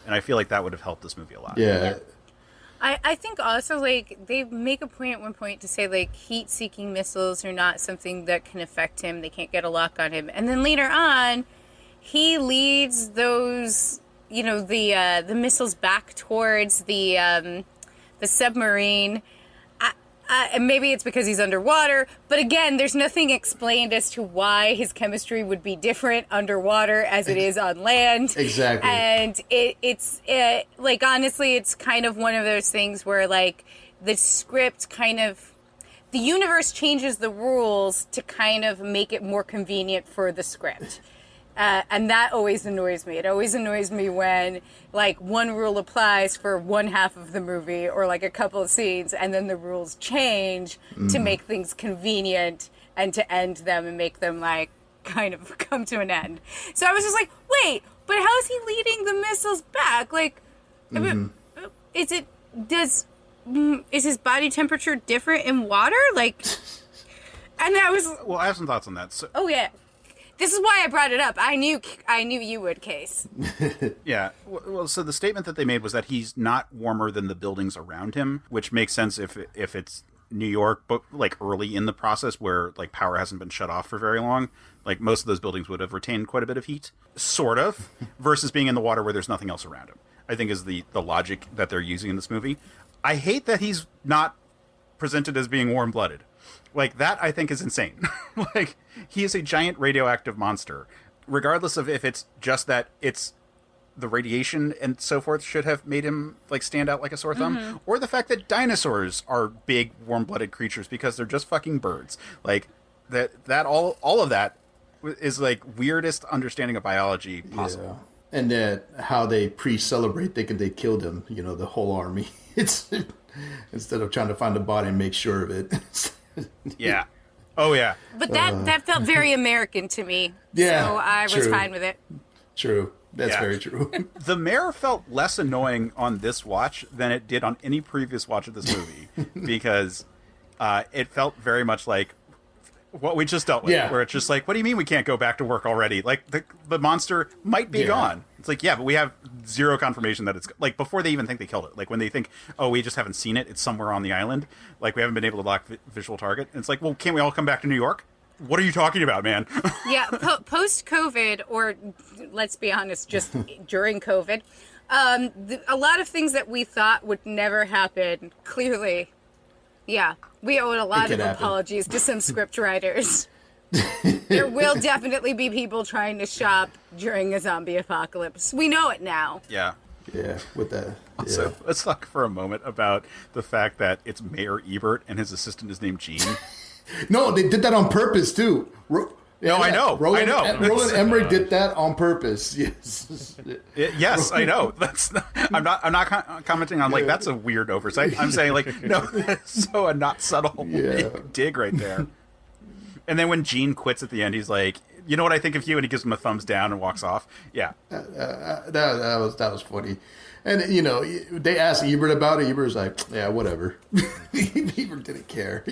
I feel like that would have helped this movie a lot. Yeah. I think also they make a point at one point to say heat-seeking missiles are not something that can affect him. They can't get a lock on him. And then later on, he leads those the missiles back towards the submarine. And maybe it's because he's underwater, but again, there's nothing explained as to why his chemistry would be different underwater as it is on land. Exactly. And it's honestly, it's kind of one of those things where the script the universe changes the rules to kind of make it more convenient for the script. And that always annoys me. It always annoys me when, one rule applies for one half of the movie or, a couple of scenes, and then the rules change to make things convenient and to end them and make them, kind of come to an end. So I was just like, wait, but how is he leading the missiles back? Is his body temperature different in water? And I was... Well, I have some thoughts on that. So, oh, yeah. This is why I brought it up. I knew you would, Case. Yeah. Well, so the statement that they made was that he's not warmer than the buildings around him, which makes sense if it's New York, but like early in the process where like power hasn't been shut off for very long. Like most of those buildings would have retained quite a bit of heat, sort of, versus being in the water where there's nothing else around him. I think is the logic that they're using in this movie. I hate that he's not presented as being warm-blooded. Like, that I think is insane. Like, he is a giant radioactive monster. Regardless of if it's just that it's the radiation and so forth should have made him, like, stand out like a sore thumb, or the fact that dinosaurs are big, warm-blooded creatures because they're just fucking birds. Like, that all of that is, like, weirdest understanding of biology possible. Yeah. And that how they pre-celebrate thinking they killed him, you know, the whole army. It's instead of trying to find the body and make sure of it. Yeah. Oh, yeah. But that felt very American to me. Yeah, So I was true. fine with it. True. That's Yeah. very true. The mayor felt less annoying on this watch than it did on any previous watch of this movie because it felt very much like what we just dealt with, where it's just like, what do you mean we can't go back to work already? Like, the monster might be gone. It's like, yeah, but we have zero confirmation that it's, like, before they even think they killed it. Like, when they think, oh, we just haven't seen it, it's somewhere on the island, like, we haven't been able to lock visual target. And it's like, well, can't we all come back to New York? What are you talking about, man? Yeah, post-COVID, or let's be honest, just during COVID, a lot of things that we thought would never happen, clearly, yeah, we owe a lot of apologies to some script writers. There will definitely be people trying to shop during a zombie apocalypse. We know it now. Yeah. Yeah, with that. So let's talk for a moment about the fact that it's Mayor Ebert and his assistant is named Gene. No, they did that on purpose too. I know. Roland Emmerich did that on purpose. Yes. Yes, I know. I'm not commenting on like that's a weird oversight. I'm saying like no, that's so a not subtle dig right there. And then when Gene quits at the end, he's like, "You know what I think of you?" And he gives him a thumbs down and walks off. Yeah, that was funny. And you know, they asked Ebert about it. Ebert's like, "Yeah, whatever." Ebert didn't care.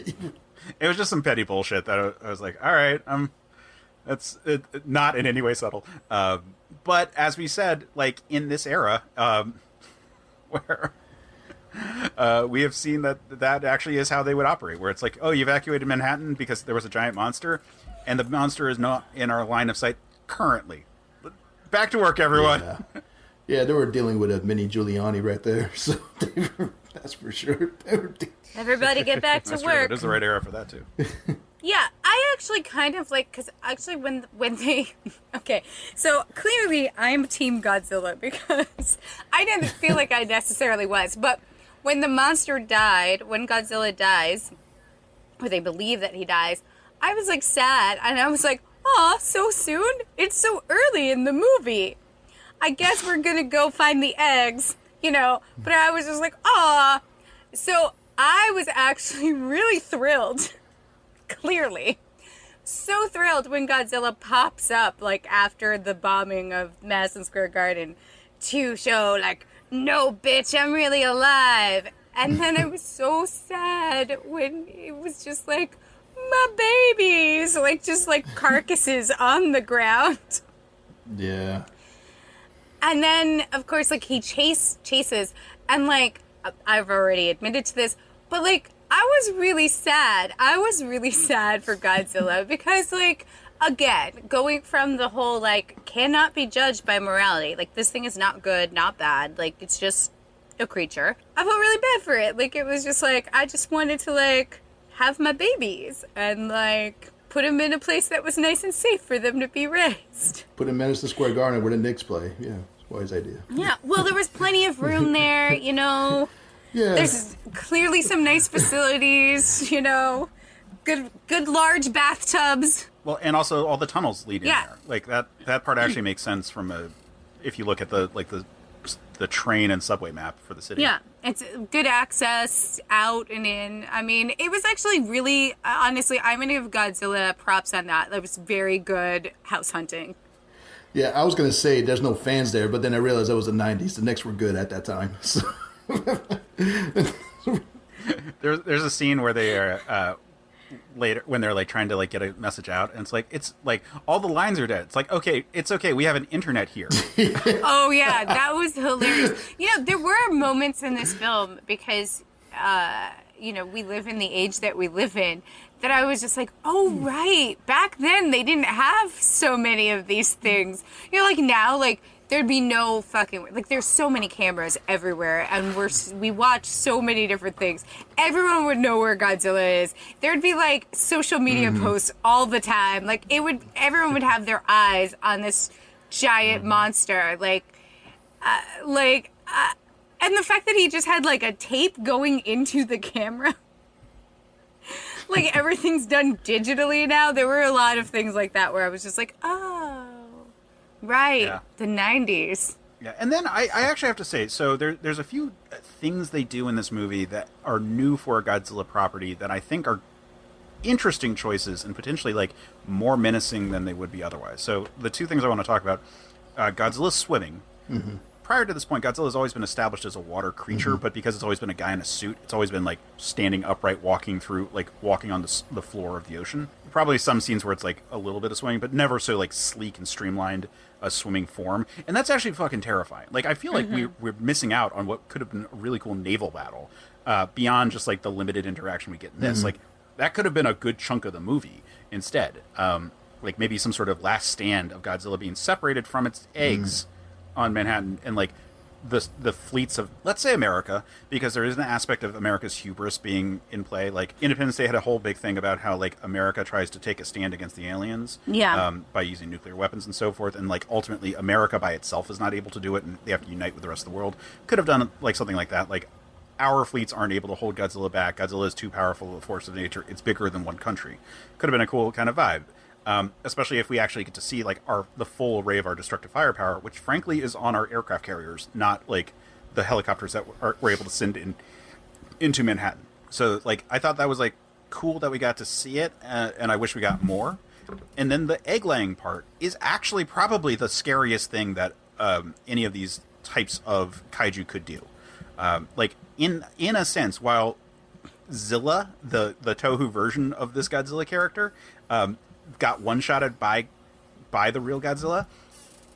It was just some petty bullshit that I was like, "All right, that's not in any way subtle." But as we said, like in this era, where we have seen that actually is how they would operate, where it's like, oh, you evacuated Manhattan because there was a giant monster, and the monster is not in our line of sight currently. Back to work, everyone. Yeah, they were dealing with a mini Giuliani right there, so that's for sure. Everybody get back to That's work. true. It is the right era for that too. Yeah, I actually kind of like, because actually when they, okay, so clearly I'm Team Godzilla because I didn't feel like I necessarily was, but when the monster died, when Godzilla dies, or they believe that he dies, I was like sad, and I was like, aw, so soon? It's so early in the movie. I guess we're gonna go find the eggs, you know, but I was just like, aw. So I was actually really thrilled. Clearly. So thrilled when Godzilla pops up, like, after the bombing of Madison Square Garden to show, like, no, bitch, I'm really alive. And then I was so sad when it was just like, my babies, like, just like carcasses on the ground. Yeah. And then, of course, like, he chases, and, like, I've already admitted to this, but, like, I was really sad. I was really sad for Godzilla because, like, again, going from the whole, like, cannot be judged by morality. Like, this thing is not good, not bad. Like, it's just a creature. I felt really bad for it. Like, it was just, like, I just wanted to, like, have my babies and, like, put them in a place that was nice and safe for them to be raised. Put in Madison Square Garden where the Knicks play. Yeah, it's wise idea. Yeah, well, there was plenty of room there, you know. Yeah. There's clearly some nice facilities, you know, good large bathtubs. Well, and also all the tunnels lead in Yeah. there. Like that part actually makes sense if you look at the train and subway map for the city. Yeah, it's good access out and in. I mean, it was actually really, honestly, I'm going to give Godzilla props on that. That was very good house hunting. Yeah, I was going to say there's no fans there, but then I realized that was the 90s. The Knicks were good at that time. So. There's a scene where they are later when they're like trying to like get a message out, and it's like all the lines are dead. It's like, okay, it's okay, we have an internet here. Oh yeah, that was hilarious. You know, there were moments in this film because we live in the age that we live in, that I was just like, oh, right. Back then, they didn't have so many of these things. Like now, like, there'd be no fucking, like, there's so many cameras everywhere, and we watch so many different things. Everyone would know where Godzilla is. There'd be, like, social media posts all the time. Like, everyone would have their eyes on this giant monster. And the fact that he just had, like, a tape going into the camera. Like, everything's done digitally now. There were a lot of things like that where I was just like, oh, right, yeah. The 90s. Yeah, and then I actually have to say, so there's a few things they do in this movie that are new for a Godzilla property that I think are interesting choices and potentially, like, more menacing than they would be otherwise. So the two things I want to talk about, Godzilla's swimming. Mm-hmm. Prior to this point, Godzilla has always been established as a water creature, but because it's always been a guy in a suit, it's always been, like, standing upright, walking on the floor of the ocean. Probably some scenes where it's, like, a little bit of swimming, but never so, like, sleek and streamlined a swimming form. And that's actually fucking terrifying. Like, I feel like we're missing out on what could have been a really cool naval battle, beyond just, like, the limited interaction we get in this. Like, that could have been a good chunk of the movie instead. Like, maybe some sort of last stand of Godzilla being separated from its eggs on Manhattan, and, like, the fleets of, let's say, America, because there is an aspect of America's hubris being in play. Like, Independence Day had a whole big thing about how, like, America tries to take a stand against the aliens by using nuclear weapons and so forth, and, like, ultimately America by itself is not able to do it, and they have to unite with the rest of the world. Could have done, like, something like that. Like, our fleets aren't able to hold Godzilla back. Godzilla is too powerful a force of nature. It's bigger than one country. Could have been a cool kind of vibe. Especially if we actually get to see, like, the full array of our destructive firepower, which frankly is on our aircraft carriers, not, like, the helicopters that we're able to send into Manhattan. So, like, I thought that was, like, cool that we got to see it, and I wish we got more. And then the egg laying part is actually probably the scariest thing that any of these types of kaiju could do. Like, in a sense, while Zilla, the Toho version of this Godzilla character, got one-shotted by the real Godzilla,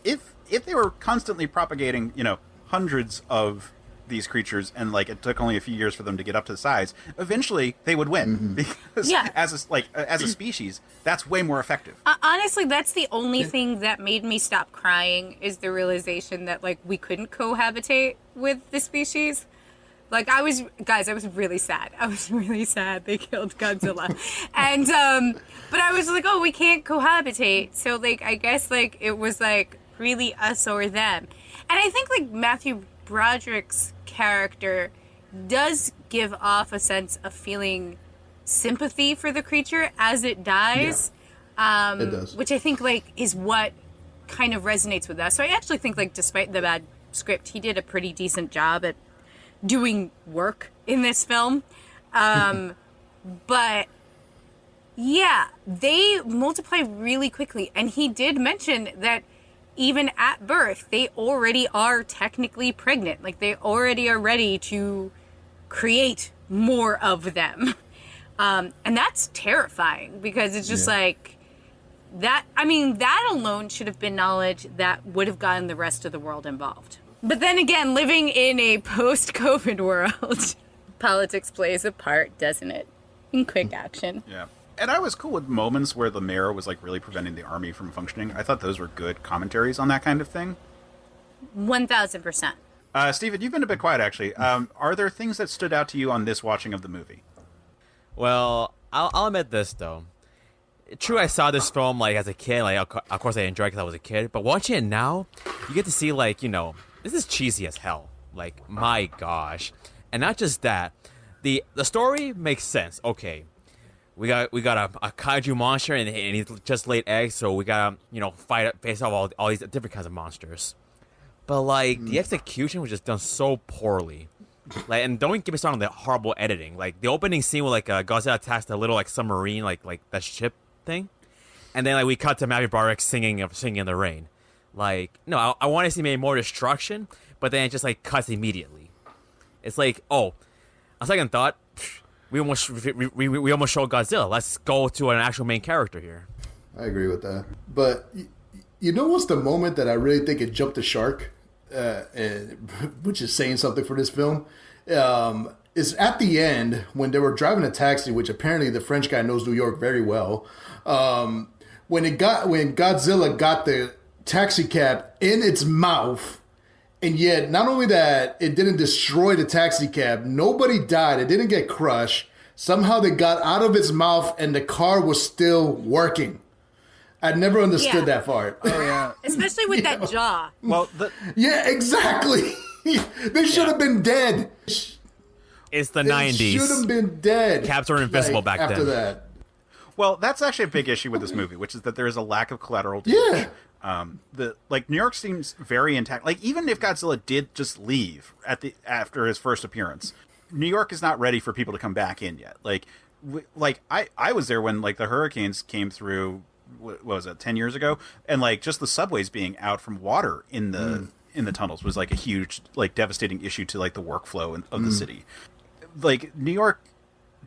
if they were constantly propagating, hundreds of these creatures, and, like, it took only a few years for them to get up to the size, eventually they would win. Because as a species, that's way more effective. Honestly, that's the only thing that made me stop crying, is the realization that, like, we couldn't cohabitate with the species. Like, I was really sad. I was really sad they killed Godzilla. And, but I was like, oh, we can't cohabitate. So, like, I guess, like, it was, like, really us or them. And I think, like, Matthew Broderick's character does give off a sense of feeling sympathy for the creature as it dies. Yeah, it does. Which I think, like, is what kind of resonates with us. So I actually think, like, despite the bad script, he did a pretty decent job at doing work in this film. But yeah, they multiply really quickly. And he did mention that even at birth, they already are technically pregnant. Like, they already are ready to create more of them. And that's terrifying, because it's just like that. I mean, that alone should have been knowledge that would have gotten the rest of the world involved. But then again, living in a post-COVID world, politics plays a part, doesn't it? In quick action. Yeah. And I was cool with moments where the mayor was, like, really preventing the army from functioning. I thought those were good commentaries on that kind of thing. 1,000%. Steven, you've been a bit quiet, actually. Are there things that stood out to you on this watching of the movie? Well, I'll admit this, though. True, I saw this film, like, as a kid. Like, of course I enjoyed it because I was a kid. But watching it now, you get to see, like, this is cheesy as hell. Like, my gosh. And not just that. The story makes sense. Okay. We got a kaiju monster, and he just laid eggs, so we gotta, face off all these different kinds of monsters. But, like, the execution was just done so poorly. Like, and don't get me started on the horrible editing. Like, the opening scene where, like, Godzilla attacks the little, like, submarine, like that ship thing. And then, like, we cut to Matthew Broderick singing in the rain. Like, no, I want to see maybe more destruction, but then it just, like, cuts immediately. It's like, oh, a second thought, we almost showed Godzilla. Let's go to an actual main character here. I agree with that. But you know what's the moment that I really think it jumped the shark, which is saying something for this film? is at the end when they were driving a taxi, which apparently the French guy knows New York very well. When Godzilla got the taxi cab in its mouth, and yet not only that, it didn't destroy the taxi cab. Nobody died. It didn't get crushed. Somehow they got out of its mouth and the car was still working. I never understood that part. Oh yeah, especially with that jaw. Well, yeah, exactly. They should have been dead. It's the They 90s. should have been dead. Caps were invisible back after then. that. well, that's actually a big issue with this movie, which is that there is a lack of collateral damage. New York seems very intact. Like, even if Godzilla did just leave after his first appearance, New York is not ready for people to come back in yet. I was there when like the hurricanes came through. What was it, 10 years ago? And like just the subways being out from water in the tunnels was like a huge, like, devastating issue to like the workflow of the city. Like, New York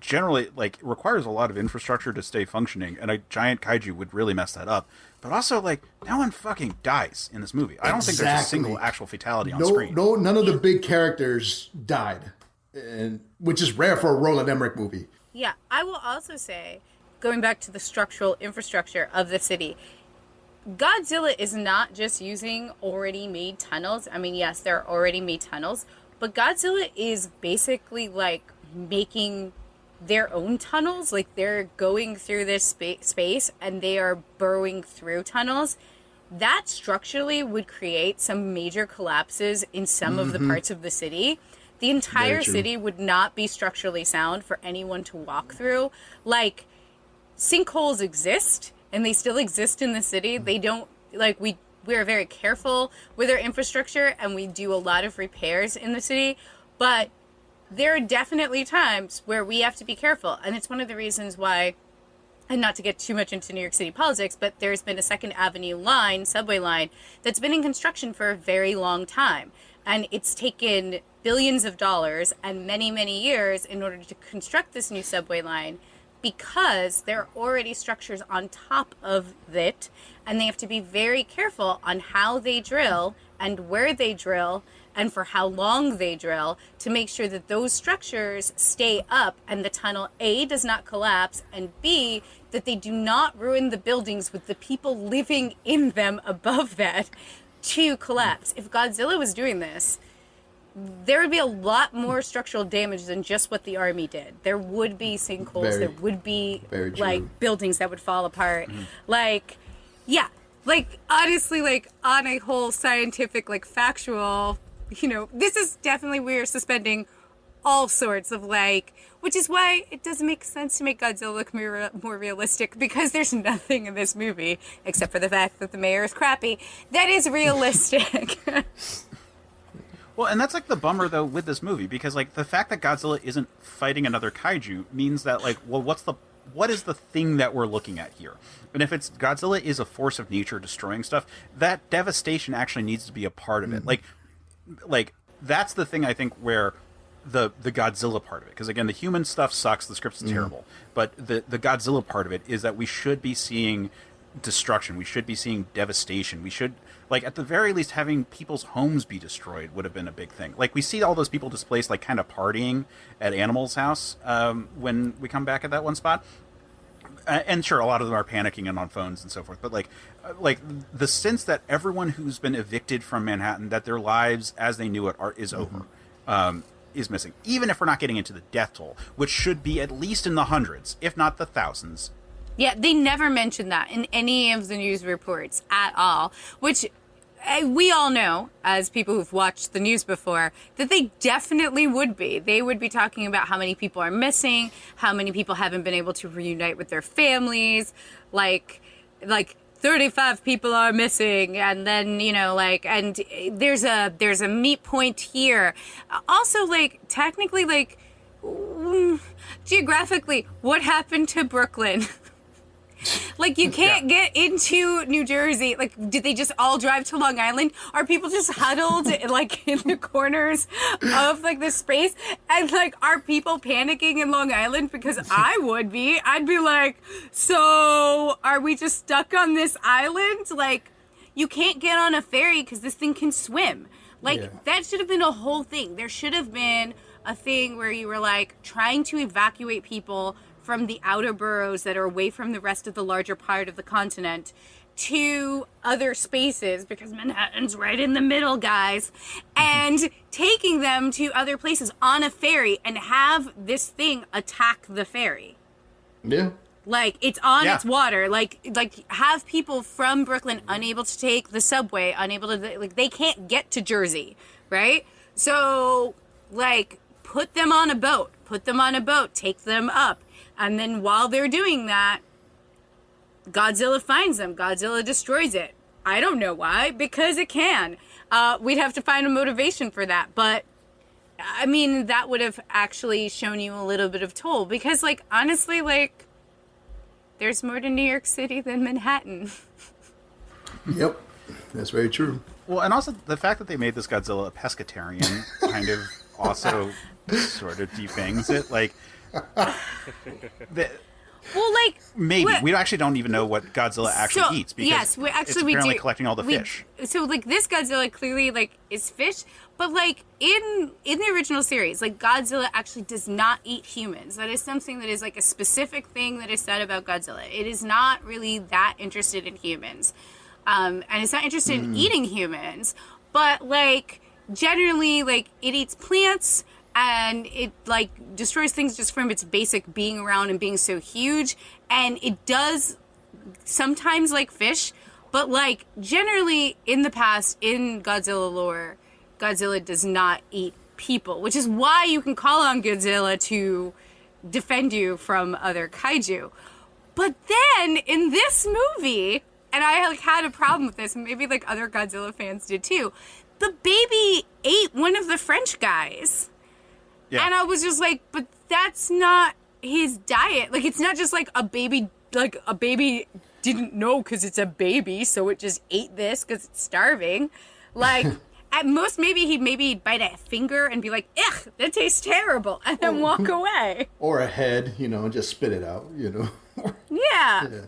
generally like requires a lot of infrastructure to stay functioning, and a giant kaiju would really mess that up. But also, like, no one fucking dies in this movie. I don't think there's a single actual fatality on screen. None of the big characters died, which is rare for a Roland Emmerich movie. Yeah, I will also say, going back to the structural infrastructure of the city, Godzilla is not just using already made tunnels. I mean, yes, there are already made tunnels, but Godzilla is basically like making their own tunnels. Like, they're going through this space and they are burrowing through tunnels. That structurally would create some major collapses in some of the parts of the city. The entire city would not be structurally sound for anyone to walk through. Like, sinkholes exist and they still exist in the city. They don't, like, we're very careful with our infrastructure and we do a lot of repairs in the city, but there are definitely times where we have to be careful. And it's one of the reasons why, and not to get too much into New York City politics, but there's been a Second Avenue line, subway line, that's been in construction for a very long time. And it's taken billions of dollars and many, many years in order to construct this new subway line, because there are already structures on top of it, and they have to be very careful on how they drill and where they drill and for how long they drill to make sure that those structures stay up and the tunnel, A, does not collapse, and B, that they do not ruin the buildings with the people living in them above that to collapse. If Godzilla was doing this, there would be a lot more structural damage than just what the army did. There would be sinkholes. There would be, like, buildings that would fall apart. Like, yeah. Like, honestly, like, on a whole scientific, like, factual, you know, this is definitely, we're suspending all sorts of, like, which is why it doesn't make sense to make Godzilla look more realistic, because there's nothing in this movie, except for the fact that the mayor is crappy, that is realistic. Well, and that's like the bummer though with this movie, because like the fact that Godzilla isn't fighting another kaiju means that, like, well, what is the thing that we're looking at here? And if it's Godzilla is a force of nature destroying stuff, that devastation actually needs to be a part of it. Like that's the thing I think where the Godzilla part of it, because again, the human stuff sucks, the script's terrible, but the Godzilla part of it is that we should be seeing destruction, we should be seeing devastation, we should, like, at the very least, having people's homes be destroyed would have been a big thing. Like, we see all those people displaced, like, kind of partying at Animal's house when we come back at that one spot. And sure, a lot of them are panicking and on phones and so forth. But, like the sense that everyone who's been evicted from Manhattan, that their lives as they knew it is over, is missing. Even if we're not getting into the death toll, which should be at least in the hundreds, if not the thousands. Yeah, they never mentioned that in any of the news reports at all, which we all know, as people who've watched the news before, that they definitely would be. They would be talking about how many people are missing, how many people haven't been able to reunite with their families, like 35 people are missing, and then, you know, like, and there's a meat point here. Also, like, technically, like, geographically, what happened to Brooklyn? Like, you can't get into New Jersey. Like, did they just all drive to Long Island? Are people just huddled, like, in the corners of, like, the space? And, like, are people panicking in Long Island? Because I would be. I'd be like, so are we just stuck on this island? Like, you can't get on a ferry because this thing can swim. Like, that should have been a whole thing. There should have been a thing where you were like trying to evacuate people from the outer boroughs that are away from the rest of the larger part of the continent to other spaces, because Manhattan's right in the middle, guys, and taking them to other places on a ferry and have this thing attack the ferry. Yeah. Like, it's on its water. Like have people from Brooklyn unable to take the subway, unable to, like, they can't get to Jersey, right? So, like, put them on a boat, take them up. And then while they're doing that, Godzilla finds them. Godzilla destroys it. I don't know why, because it can. We'd have to find a motivation for that. But, I mean, that would have actually shown you a little bit of toll. Because, like, honestly, like, there's more to New York City than Manhattan. Yep, that's very true. Well, and also the fact that they made this Godzilla a pescatarian kind of also sort of defangs it. Like, well, like, maybe we actually don't even know what Godzilla actually eats, because it's apparently collecting all the fish. So, like, this Godzilla clearly, like, is fish, but, like, in the original series, like, Godzilla actually does not eat humans. That is something that is, like, a specific thing that is said about Godzilla. It is not really that interested in humans, and it's not interested in eating humans, but, like, generally, like, it eats plants. And it, like, destroys things just from its basic being around and being so huge. And it does sometimes like fish, but, like, generally in the past, in Godzilla lore, Godzilla does not eat people, which is why you can call on Godzilla to defend you from other kaiju. But then, in this movie, and I, like, had a problem with this, and maybe, like, other Godzilla fans did too, the baby ate one of the French guys. Yeah. And I was just like, but that's not his diet. Like, it's not just like a baby didn't know because it's a baby, so it just ate this because it's starving. Like, at most, maybe he'd bite a finger and be like, ugh, that tastes terrible, and then walk away. Or a head, and just spit it out, Yeah.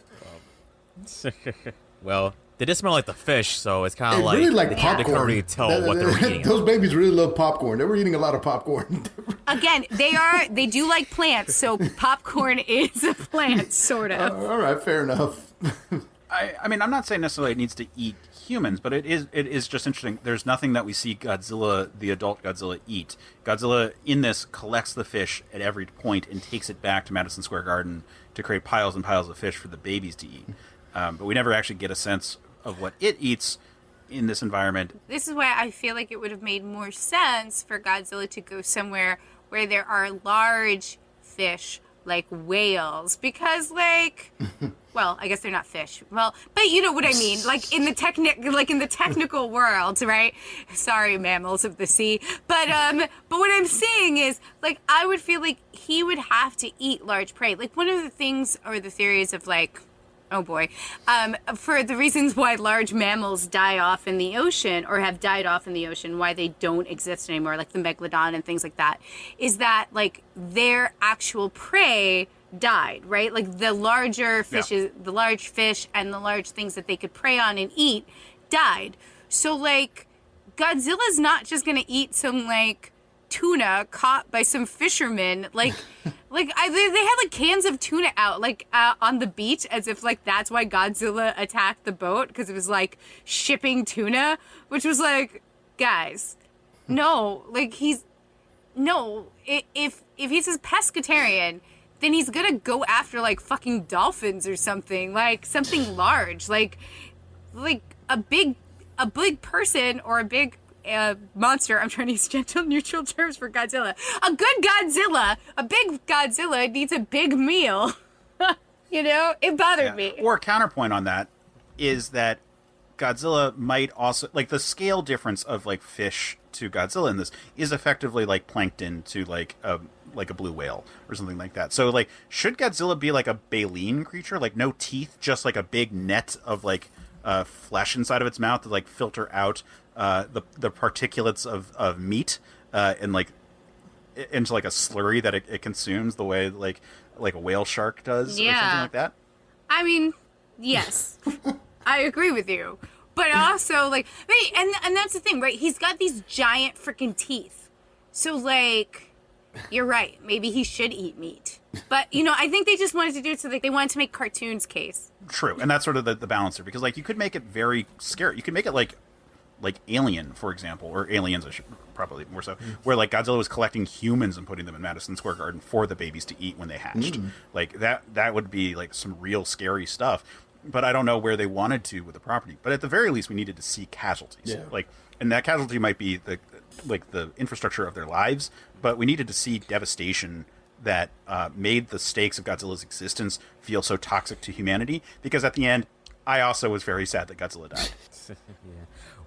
Well, they did smell like the fish, so it's kind of like, really like they popcorn. couldn't really tell what they were eating. Those babies really love popcorn. They were eating a lot of popcorn. Again, they do like plants, so popcorn is a plant, sort of. All right, fair enough. I mean, I'm not saying necessarily it needs to eat humans, but it is just interesting. There's nothing that we see Godzilla, the adult Godzilla, eat. Godzilla, in this, collects the fish at every point and takes it back to Madison Square Garden to create piles and piles of fish for the babies to eat. But we never actually get a sense of what it eats in this environment. This is why I feel like it would have made more sense for Godzilla to go somewhere where there are large fish like whales, because, like, well, I guess they're not fish. Well, but you know what I mean, like in the technical world, right? Sorry, mammals of the sea. But what I'm saying is, like, I would feel like he would have to eat large prey. Like, one of the things, or the theories of, like, oh boy, for the reasons why large mammals die off in the ocean, or have died off in the ocean, why they don't exist anymore, like the megalodon and things like that, is that, like, their actual prey died, right? Like, the larger fishes, the large fish and the large things that they could prey on and eat died. So, like, Godzilla's not just gonna eat some, like, tuna caught by some fishermen, like they had like cans of tuna out, like, on the beach, as if, like, that's why Godzilla attacked the boat, because it was, like, shipping tuna, which was like, guys, no, like, if he's a pescatarian, then he's gonna go after, like, fucking dolphins or something, like, something large, like a big person, or a big monster. I'm trying to use gentle, neutral terms for Godzilla. A good Godzilla, a big Godzilla needs a big meal. It bothered me. Or a counterpoint on that is that Godzilla might also, like, the scale difference of, like, fish to Godzilla in this is effectively like plankton to, like a blue whale or something like that. So, like, should Godzilla be like a baleen creature, like no teeth, just like a big net of, like, flesh inside of its mouth to, like, filter out the particulates of meat and, like, into, like, a slurry that it consumes the way like a whale shark does, or something like that? I mean, yes, I agree with you, but also, like, and that's the thing, right? He's got these giant freaking teeth, so, like, You're right. Maybe he should eat meat. But, you know, I think they just wanted to do it so that they wanted to make cartoons case. True, and that's sort of the balance there, because like you could make it very scary. You could make it like Alien, for example, or Aliens, I should probably more so, where like Godzilla was collecting humans and putting them in Madison Square Garden for the babies to eat when they hatched. Like that would be like some real scary stuff. But I don't know where they wanted to with the property. But at the very least, we needed to see casualties. Yeah. Like, and that casualty might be the infrastructure of their lives, but we needed to see devastation that made the stakes of Godzilla's existence feel so toxic to humanity. Because at the end, I also was very sad that Godzilla died.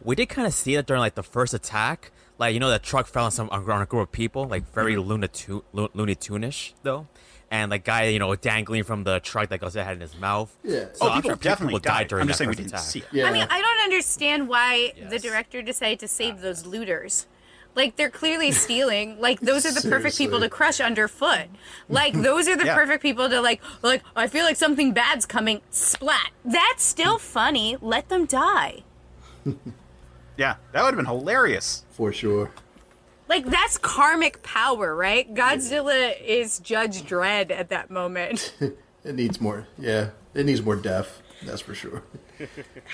We did kind of see that during like the first attack. Like, you know, the truck fell on a group of people, like very Looney Tune-ish though. And like guy, you know, dangling from the truck that Godzilla had in his mouth. Yeah. So People definitely died during I'm just that saying we first didn't attack. see it. Yeah. I mean, I don't understand why the Yes. director decided to save those looters. Like, they're clearly stealing. Like, those are the perfect people Seriously. to crush underfoot. Like, those are the Yeah. perfect people to, like, I feel like something bad's coming. Splat. That's still funny. Let them die. Yeah, that would have been hilarious. For sure. Like, that's karmic power, right? Godzilla is Judge Dredd at that moment. It needs more. Yeah. It needs more death. That's for sure.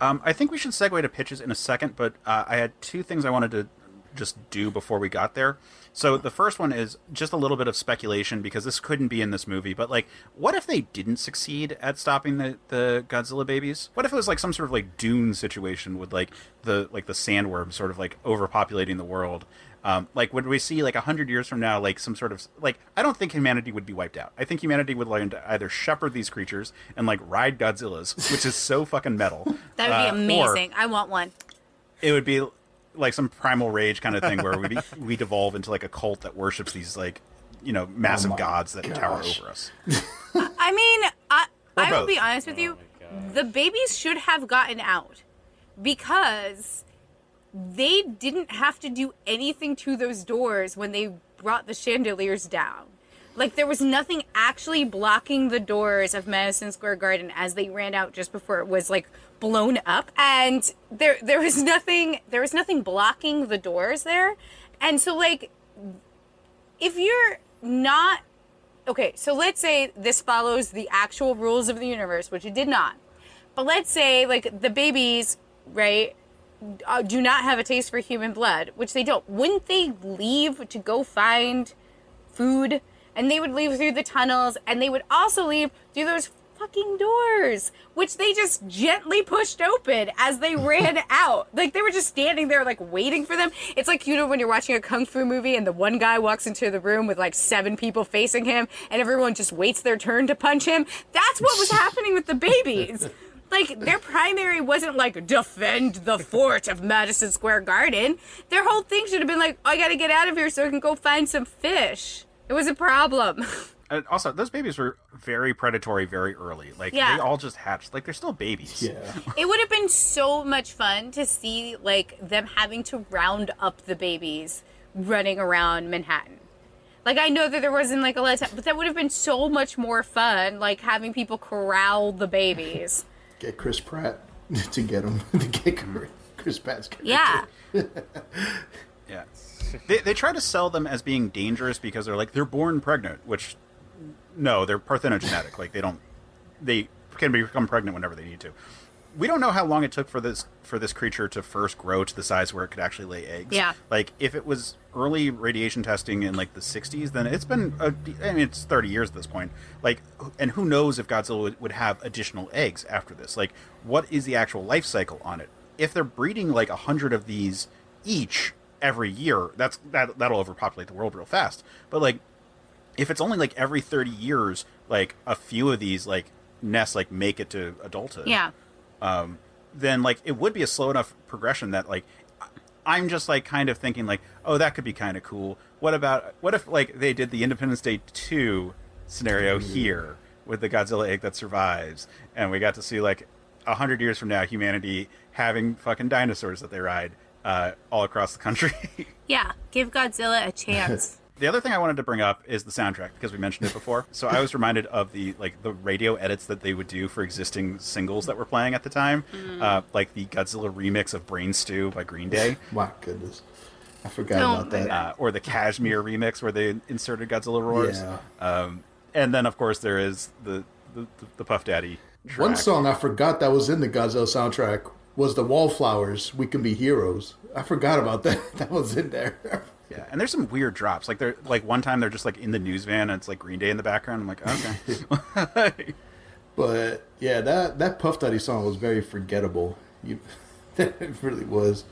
I think we should segue to pitches in a second, but I had two things I wanted to just do before we got there. So the first one is just a little bit of speculation, because this couldn't be in this movie, but like, what if they didn't succeed at stopping the Godzilla babies? What if it was like some sort of like Dune situation with like the sandworm sort of like overpopulating the world? Like, would we see like 100 years from now, like some sort of like, I don't think humanity would be wiped out. I think humanity would learn to either shepherd these creatures and like ride Godzillas, which is so fucking metal. That would be or amazing. I want one. it would be like some primal rage kind of thing where we devolve into like a cult that worships these like, you know, massive my gods that tower gosh. over us. I mean, I will both. be honest with you. The babies should have gotten out because they didn't have to do anything to those doors when they brought the chandeliers down. Like, there was nothing actually blocking the doors of Madison Square Garden as they ran out just before it was like blown up, and there was nothing blocking the doors there. And so, like, if you're not okay, so let's say this follows the actual rules of the universe, which it did not. But let's say, like, the babies, right, do not have a taste for human blood, which they don't. Wouldn't they leave to go find food? And they would leave through the tunnels, and they would also leave through those fucking doors, which they just gently pushed open as they ran out. Like, they were just standing there, like, waiting for them. It's like, you know, when you're watching a kung fu movie and the one guy walks into the room with, like, 7 people facing him, and everyone just waits their turn to punch him. That's what was happening with the babies. Like, their primary wasn't, like, defend the fort of Madison Square Garden. Their whole thing should have been like, I gotta get out of here so I can go find some fish. It was a problem. Also, those babies were very predatory very early. Like, Yeah. they all just hatched. Like, they're still babies. Yeah. It would have been so much fun to see, like, them having to round up the babies running around Manhattan. Like, I know that there wasn't, like, a lot of time, but that would have been so much more fun, like, having people corral the babies. Get Chris Pratt to get him. To get Chris Pratt's character. Yeah. Yeah. They try to sell them as being dangerous because they're born pregnant, which, no, they're parthenogenetic. Like, they can become pregnant whenever they need to. We don't know how long it took for this creature to first grow to the size where it could actually lay eggs. Yeah. Like, if it was early radiation testing in, like, the 60s, then it's been, it's 30 years at this point. Like, and who knows if Godzilla would have additional eggs after this? Like, what is the actual life cycle on it? If they're breeding, like, 100 of these each every year, that'll overpopulate the world real fast. But, like, if it's only, like, every 30 years, like, a few of these, like, nests, like, make it to adulthood. Yeah. Then, like, it would be a slow enough progression that, like, I'm just, like, kind of thinking, like, oh, that could be kind of cool. What if, like, they did the Independence Day 2 scenario here with the Godzilla egg that survives, and we got to see, like, 100 years from now, humanity having fucking dinosaurs that they ride all across the country. Yeah. Give Godzilla a chance. The other thing I wanted to bring up is the soundtrack, because we mentioned it before. So I was reminded of the radio edits that they would do for existing singles that were playing at the time, like the Godzilla remix of Brain Stew by Green Day. My goodness. I forgot about that. Or the Kashmir remix where they inserted Godzilla roars. Yeah. And then, of course, there is the Puff Daddy track. One song I forgot that was in the Godzilla soundtrack was the Wallflowers, We Can Be Heroes. I forgot about that. That was in there. Yeah, and there's some weird drops. Like one time they're just like in the news van and it's like Green Day in the background. I'm like, okay. But yeah, that Puff Daddy song was very forgettable. It really was.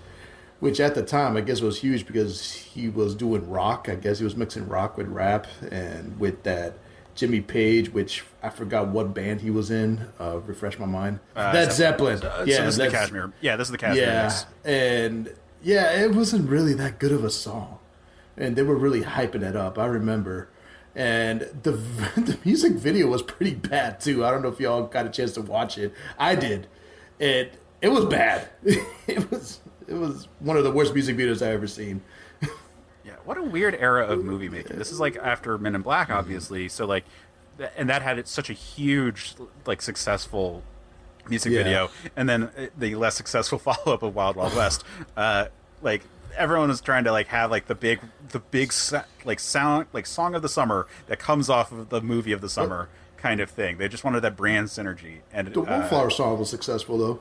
Which at the time I guess was huge because he was doing rock. I guess he was mixing rock with rap, and with that Jimmy Page, which I forgot what band he was in. Refresh my mind. That's Zeppelin. So this is the Kashmir. Yeah, this is the Kashmir. Yeah, and yeah, it wasn't really that good of a song, and they were really hyping it up. I remember, and the music video was pretty bad too. I don't know if y'all got a chance to watch it. I did. It was bad. It was one of the worst music videos I've ever seen. Yeah, what a weird era of movie making. This is like after Men in Black, obviously. So like, and that had such a huge, like, successful music video, and then the less successful follow up of Wild Wild West. Like everyone was trying to like have like the big like sound, like song of the summer that comes off of the movie of the summer kind of thing. They just wanted that brand synergy. And the Wallflower song was successful though,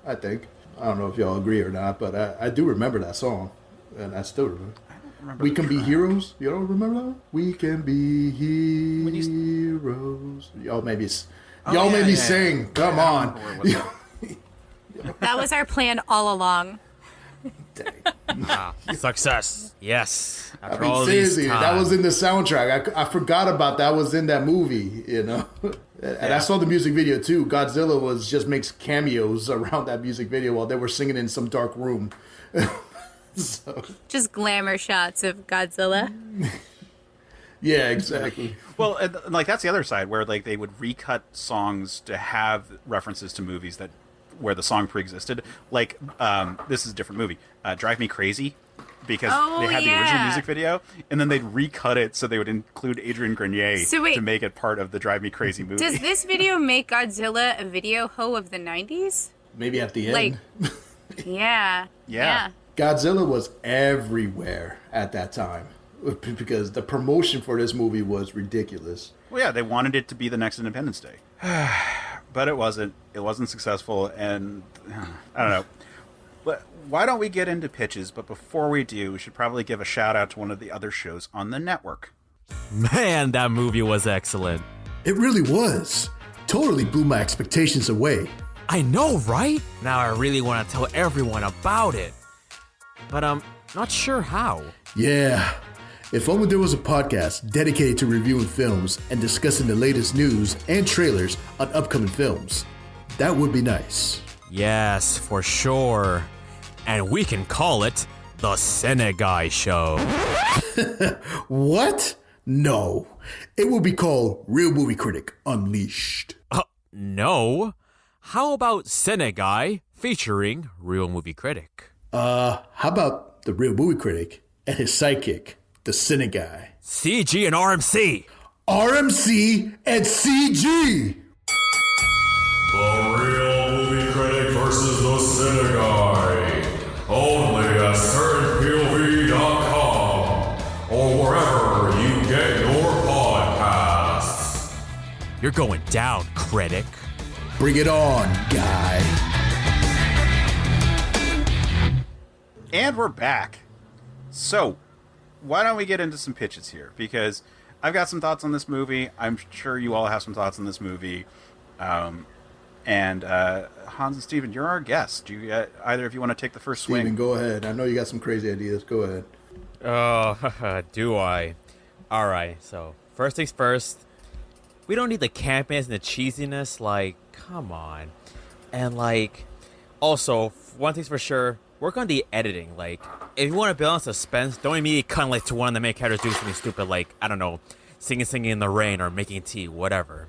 I think. I don't know if y'all agree or not, but I do remember that song, and I still remember. We Can Be Heroes. You don't remember that one? We can be heroes. Y'all made me sing. Come on. That was our plan all along. Success. Yes. After I mean, seriously, that was in the soundtrack. I forgot about that was in that movie, you know. And I saw the music video too. Godzilla just makes cameos around that music video while they were singing in some dark room. So. Just glamour shots of Godzilla. Yeah, exactly. Well, and, like that's the other side where like they would recut songs to have references to movies that where the song pre-existed. Like this is a different movie, Drive Me Crazy, because they had the original music video, and then they'd recut it so they would include Adrian Grenier to make it part of the Drive Me Crazy movie. Does this video make Godzilla a video hoe of the 90s? Maybe at the end. Like, yeah. Godzilla was everywhere at that time because the promotion for this movie was ridiculous. Well, yeah, they wanted it to be the next Independence Day. But it wasn't. It wasn't successful, and I don't know. But why don't we get into pitches? But before we do, we should probably give a shout out to one of the other shows on the network. Man, that movie was excellent. It really was. Totally blew my expectations away. I know, right? Now I really want to tell everyone about it. But I'm not sure how. Yeah. If only there was a podcast dedicated to reviewing films and discussing the latest news and trailers on upcoming films. That would be nice. Yes, for sure. And we can call it the CineGuy Show. What? No. It will be called Real Movie Critic Unleashed. No. How about CineGuy featuring Real Movie Critic? How about the Real Movie Critic and his sidekick, the CineGuy? CG and RMC. RMC and CG. The Real Movie Critic versus the CineGuy. Only at CertainPOV.com or wherever you get your podcasts. You're going down, critic. Bring it on, guy. And we're back. So, why don't we get into some pitches here? Because I've got some thoughts on this movie. I'm sure you all have some thoughts on this movie. And Hans and Steven, you're our guests. Do you either of you want to take the first swing? Steven, go ahead. I know you got some crazy ideas. Go ahead. Oh, do I? All right, so first things first. We don't need the campiness and the cheesiness. Like, come on. And, like, also, one thing's for sure, work on the editing. Like, if you want to build on suspense, don't immediately cut like to one of the main characters doing something stupid like, I don't know, singing in the rain or making tea, whatever.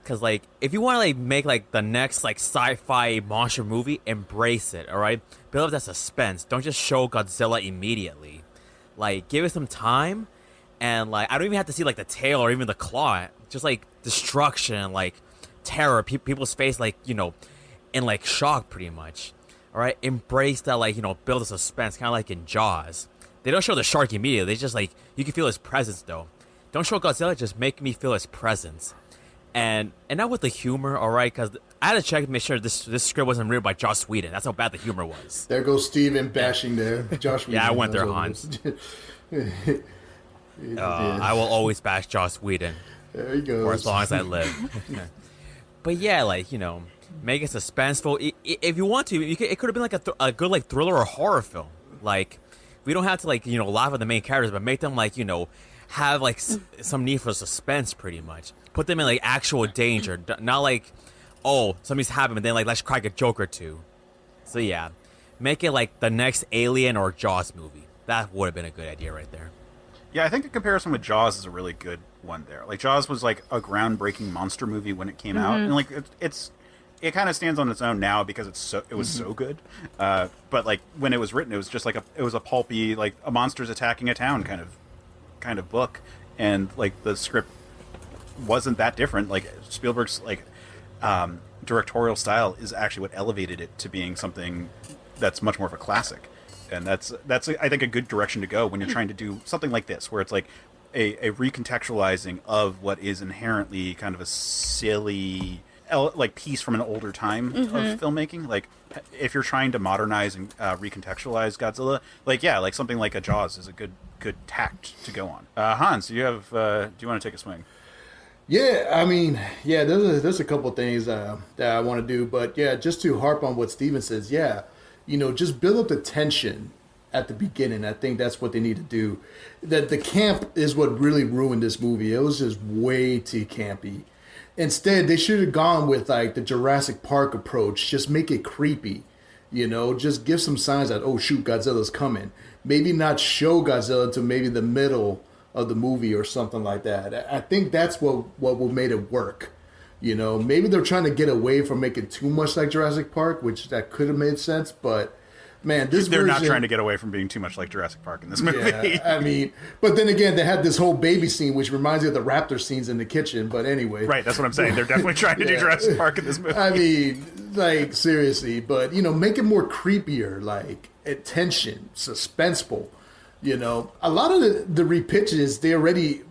Because, like, if you want to, like, make, like, the next, like, sci-fi monster movie, embrace it, all right? Build up that suspense. Don't just show Godzilla immediately. Like, give it some time, and, like, I don't even have to see, like, the tail or even the claw. Just, like, destruction and, like, terror. People's face, like, you know, in, like, shock, pretty much. All right? Embrace that, like, you know, build a suspense, kind of like in Jaws. they don't show the shark immediately. They just like you can feel his presence though. Don't show Godzilla, just make me feel his presence. And not with the humor, all right? Because I had to check to make sure this script wasn't written by Joss Whedon. That's how bad the humor was. There goes Steven bashing there. Josh Whedon. Yeah, I went there, Hans. I will always bash Joss Whedon. There he goes. For as long as I live. But yeah, like, you know, make it suspenseful. If you want to, it could have been like a good like thriller or horror film. Like, we don't have to like, you know, laugh at the main characters, but make them like, you know, have like some need for suspense pretty much. Put them in like actual danger, not like, oh, something's happened, and then like let's crack a joke or two. So yeah, make it like the next Alien or Jaws movie. That would have been a good idea right there. Yeah, I think a comparison with Jaws is a really good one there. Like, Jaws was like a groundbreaking monster movie when it came out, and like it kind of stands on its own now because it was so good. But like when it was written, it was just like it was a pulpy, like a monsters attacking a town kind of book, and like the script wasn't that different. Like Spielberg's like directorial style is actually what elevated it to being something that's much more of a classic. And that's I think a good direction to go when you're trying to do something like this, where it's like a recontextualizing of what is inherently kind of a silly like piece from an older time of filmmaking. Like if you're trying to modernize and recontextualize Godzilla, like like something like a Jaws is a good tact to go on. Hans, do you want to take a swing? Yeah, I mean, yeah, there's a couple things that I want to do, but yeah, just to harp on what Steven says, yeah. You know, just build up the tension at the beginning. I think that's what they need to do. That the camp is what really ruined this movie. It was just way too campy. Instead, they should have gone with like the Jurassic Park approach. Just make it creepy. You know, just give some signs that, oh shoot, Godzilla's coming. Maybe not show Godzilla to maybe the middle of the movie or something like that. I think that's what will made it work. You know, maybe they're trying to get away from making too much like Jurassic Park, which that could have made sense. But man, they're not trying to get away from being too much like Jurassic Park in this movie. Yeah, I mean, but then again, they had this whole baby scene, which reminds me of the raptor scenes in the kitchen. But anyway, right? That's what I'm saying. They're definitely trying to do Jurassic Park in this movie. I mean, like seriously, but you know, make it more creepier, like tension, suspenseful. You know, a lot of the repitches they already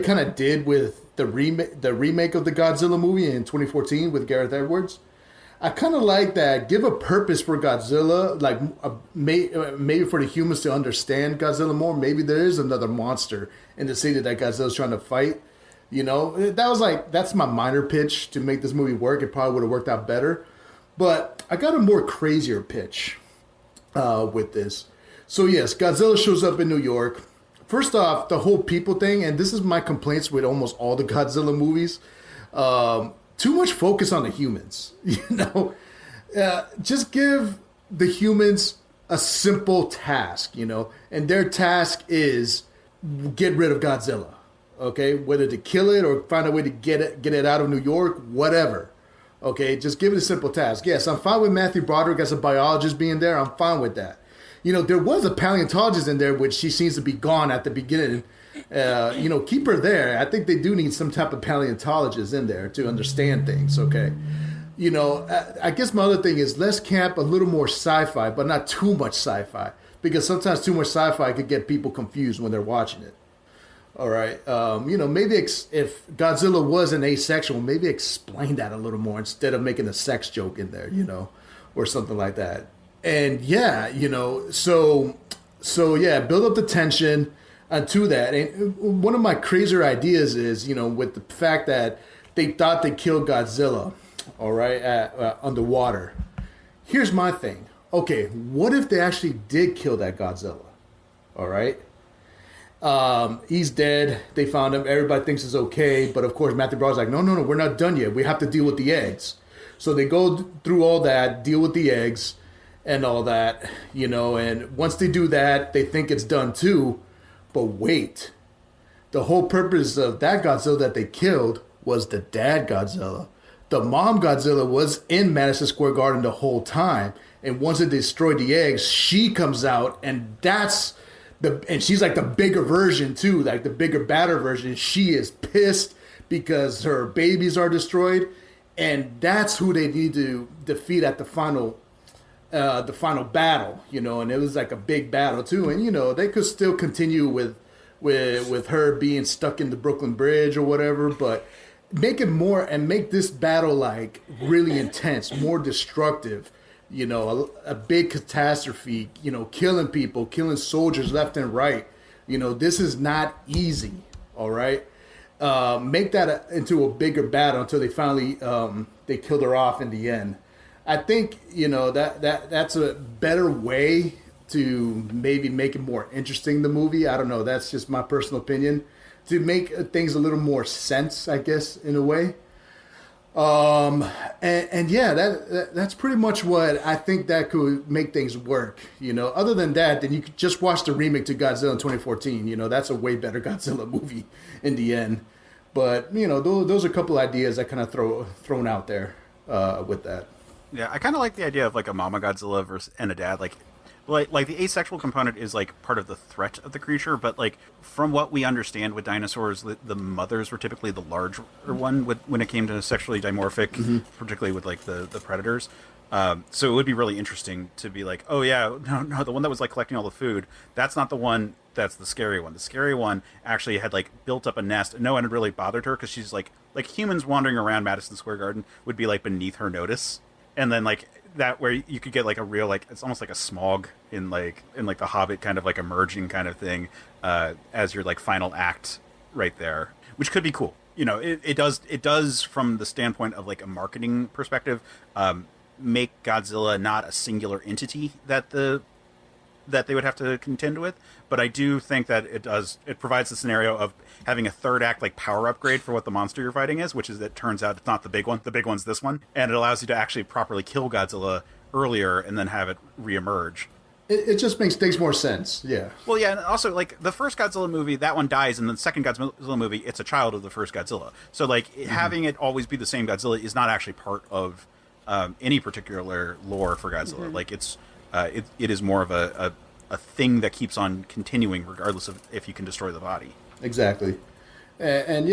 kind of did with the remake of the Godzilla movie in 2014 with Gareth Edwards. I kind of like that. Give a purpose for Godzilla, like maybe for the humans to understand Godzilla more. Maybe there is another monster in the city that Godzilla's trying to fight. You know, that's my minor pitch to make this movie work. It probably would have worked out better, but I got a more crazier pitch with this. So yes, Godzilla shows up in New York. First off, the whole people thing, and this is my complaints with almost all the Godzilla movies, too much focus on the humans. You know, just give the humans a simple task, you know, and their task is get rid of Godzilla, okay? Whether to kill it or find a way to get it out of New York, whatever. Okay, just give it a simple task. Yes, I'm fine with Matthew Broderick as a biologist being there. I'm fine with that. You know, there was a paleontologist in there, which she seems to be gone at the beginning. You know, keep her there. I think they do need some type of paleontologist in there to understand things, okay? You know, I guess my other thing is less camp, a little more sci-fi, but not too much sci-fi. Because sometimes too much sci-fi could get people confused when they're watching it. All right. You know, maybe if Godzilla was an asexual, maybe explain that a little more instead of making a sex joke in there, you know, or something like that. And yeah, you know, so yeah, build up the tension to that. And one of my crazier ideas is, you know, with the fact that they thought they killed Godzilla, all right, underwater. Here's my thing. Okay, what if they actually did kill that Godzilla? All right. He's dead. They found him. Everybody thinks it's okay. But of course, Matthew Broderick's like, no, we're not done yet. We have to deal with the eggs. So they go through all that, deal with the eggs and all that, you know, and once they do that, they think it's done too. But wait, the whole purpose of that Godzilla that they killed was the dad Godzilla. The mom Godzilla was in Madison Square Garden the whole time. And once it destroyed the eggs, she comes out, and and she's like the bigger version too, like the bigger, badder version. She is pissed because her babies are destroyed. And that's who they need to defeat at the final the final battle, and it was like a big battle too. And they could still continue with her being stuck in the Brooklyn Bridge or whatever, but make this battle like really intense, more destructive. A big catastrophe. Killing people, killing soldiers left and right. This is not easy. All right. Make that into a bigger battle until they finally they killed her off in the end. I think that's a better way to maybe make it more interesting, the movie. I don't know. That's just my personal opinion. To make things a little more sense, I guess, in a way. And yeah, that's pretty much what I think that could make things work. Other than that, then you could just watch the remake to Godzilla in 2014. That's a way better Godzilla movie in the end. But those are a couple ideas I kind of thrown out there with that. Yeah, I kind of like the idea of like a mama Godzilla and a dad. Like the asexual component is like part of the threat of the creature, but like from what we understand with dinosaurs, the mothers were typically the larger one when it came to sexually dimorphic, particularly with like the predators. So it would be really interesting to be like, oh yeah, no, the one that was like collecting all the food, that's not the one. That's the scary one. The scary one actually had like built up a nest, and no one had really bothered her because she's like humans wandering around Madison Square Garden would be like beneath her notice. And then like that where you could get like a real like it's almost like a smog in like the Hobbit kind of like emerging kind of thing as your like final act right there, which could be cool. It does from the standpoint of like a marketing perspective make Godzilla not a singular entity that they would have to contend with, but I do think that it provides the scenario of having a third act like power upgrade for what the monster you're fighting is, which is that turns out it's not the big one. The big one's this one, and it allows you to actually properly kill Godzilla earlier and then have it reemerge. It just makes things more sense. Yeah. Well, yeah, and also like the first Godzilla movie, that one dies, and the second Godzilla movie, it's a child of the first Godzilla. So like having it always be the same Godzilla is not actually part of any particular lore for Godzilla. Like it is more of a thing that keeps on continuing regardless of if you can destroy the body. Exactly. And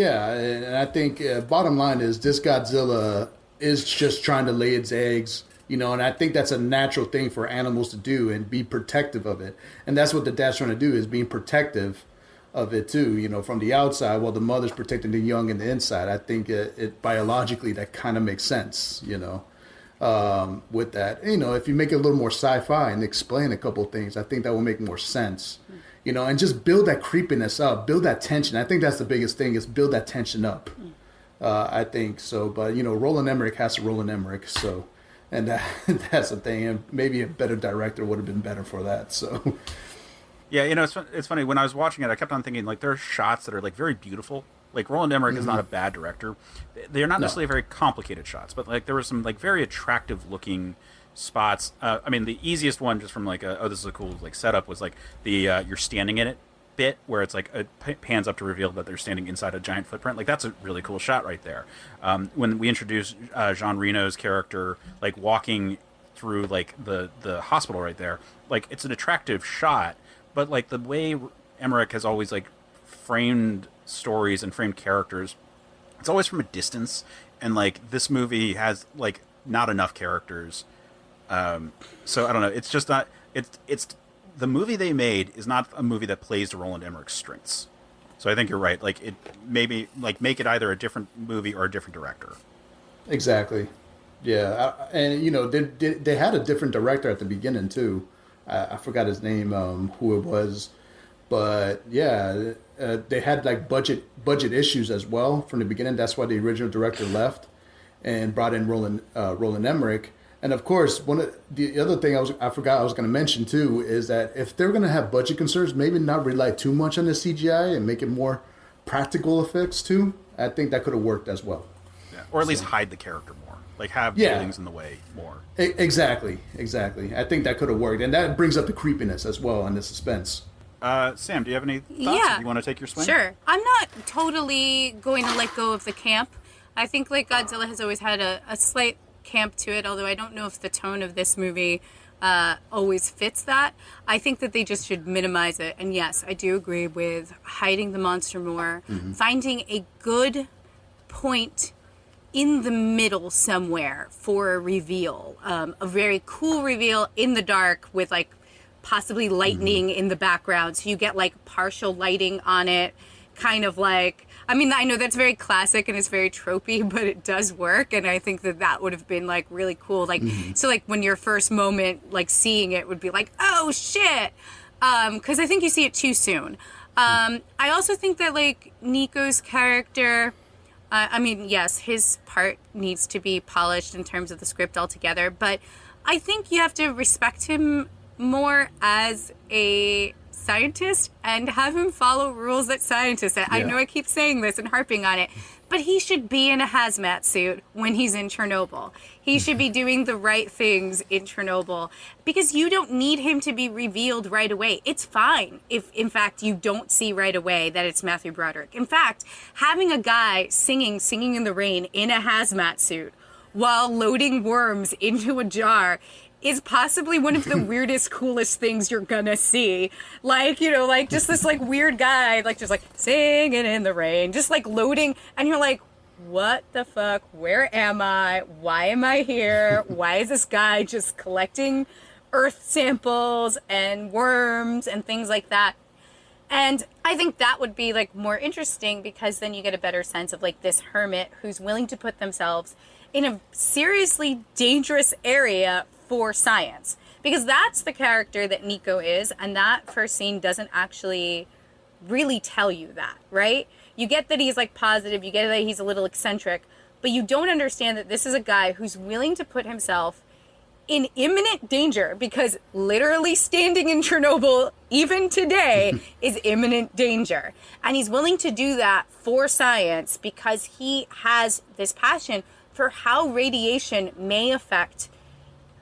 I think bottom line is this Godzilla is just trying to lay its eggs, and I think that's a natural thing for animals to do and be protective of it. And that's what the dad's trying to do, is being protective of it too, from the outside while the mother's protecting the young in the inside. I think it biologically that kind of makes sense, with that. If you make it a little more sci-fi and explain a couple of things, I think that will make more sense. And just build that creepiness up, build that tension. I think that's the biggest thing, is build that tension up. I think so. But, Roland Emmerich has to Roland Emmerich. So, and that's the thing. And maybe a better director would have been better for that. So, yeah, it's funny. When I was watching it, I kept on thinking, like, there are shots that are, like, very beautiful. Like, Roland Emmerich is not a bad director. They're not necessarily very complicated shots, but, like, there were some, like, very attractive-looking spots. I mean, the easiest one, just from, like, this is a cool, like, setup, was, like, the you're standing in it bit, where it's, like, it pans up to reveal that they're standing inside a giant footprint. Like, that's a really cool shot right there. When we introduced Jean Reno's character, like, walking through, like, the hospital right there, like, it's an attractive shot, but, like, the way Emmerich has always, like, framed stories and framed characters, it's always from a distance, and like this movie has like not enough characters, so I don't know, it's just not, it's the movie they made is not a movie that plays to Roland Emmerich's strengths. So I think you're right, like it maybe like make it either a different movie or a different director. Exactly. Yeah. And they had a different director at the beginning too. I forgot his name, who it was. But yeah, they had like budget issues as well from the beginning. That's why the original director left and brought in Roland Emmerich. And of course, the other thing I forgot I was going to mention too is that if they're going to have budget concerns, maybe not rely too much on the CGI and make it more practical effects too. I think that could have worked as well. Yeah, or at least hide the character more, like have buildings in the way more. Exactly. I think that could have worked, and that brings up the creepiness as well and the suspense. Sam, do you have any thoughts? Yeah. Do you want to take your swing? Sure. I'm not totally going to let go of the camp. I think like Godzilla has always had a slight camp to it, although I don't know if the tone of this movie always fits that. I think that they just should minimize it. And yes, I do agree with hiding the monster more, finding a good point in the middle somewhere for a reveal, a very cool reveal in the dark with like possibly lightning in the background. So you get like partial lighting on it, kind of like, I mean, I know that's very classic and it's very tropey, but it does work. And I think that that would have been like really cool. Like, so like when your first moment, like seeing it would be like, oh shit. 'Cause I think you see it too soon. I also think that like Nico's character, I mean, yes, his part needs to be polished in terms of the script altogether, but I think you have to respect him more as a scientist and have him follow rules that scientists. I know I keep saying this and harping on it, but he should be in a hazmat suit when he's in Chernobyl. He should be doing the right things in Chernobyl because you don't need him to be revealed right away. It's fine if, in fact, you don't see right away that it's Matthew Broderick. In fact, having a guy singing in the rain in a hazmat suit while loading worms into a jar is possibly one of the weirdest, coolest things you're gonna see. Like, you know, like just this like weird guy, like just like singing in the rain, just like loading, and you're like, what the fuck? Where am I? Why am I here? Why is this guy just collecting earth samples and worms and things like that? And I think that would be like more interesting because then you get a better sense of like this hermit who's willing to put themselves in a seriously dangerous area for science, because that's the character that Nico is, and that first scene doesn't actually really tell you that, right? You get that he's like positive, you get that he's a little eccentric, but you don't understand that this is a guy who's willing to put himself in imminent danger, because literally standing in Chernobyl even today is imminent danger, and he's willing to do that for science because he has this passion for how radiation may affect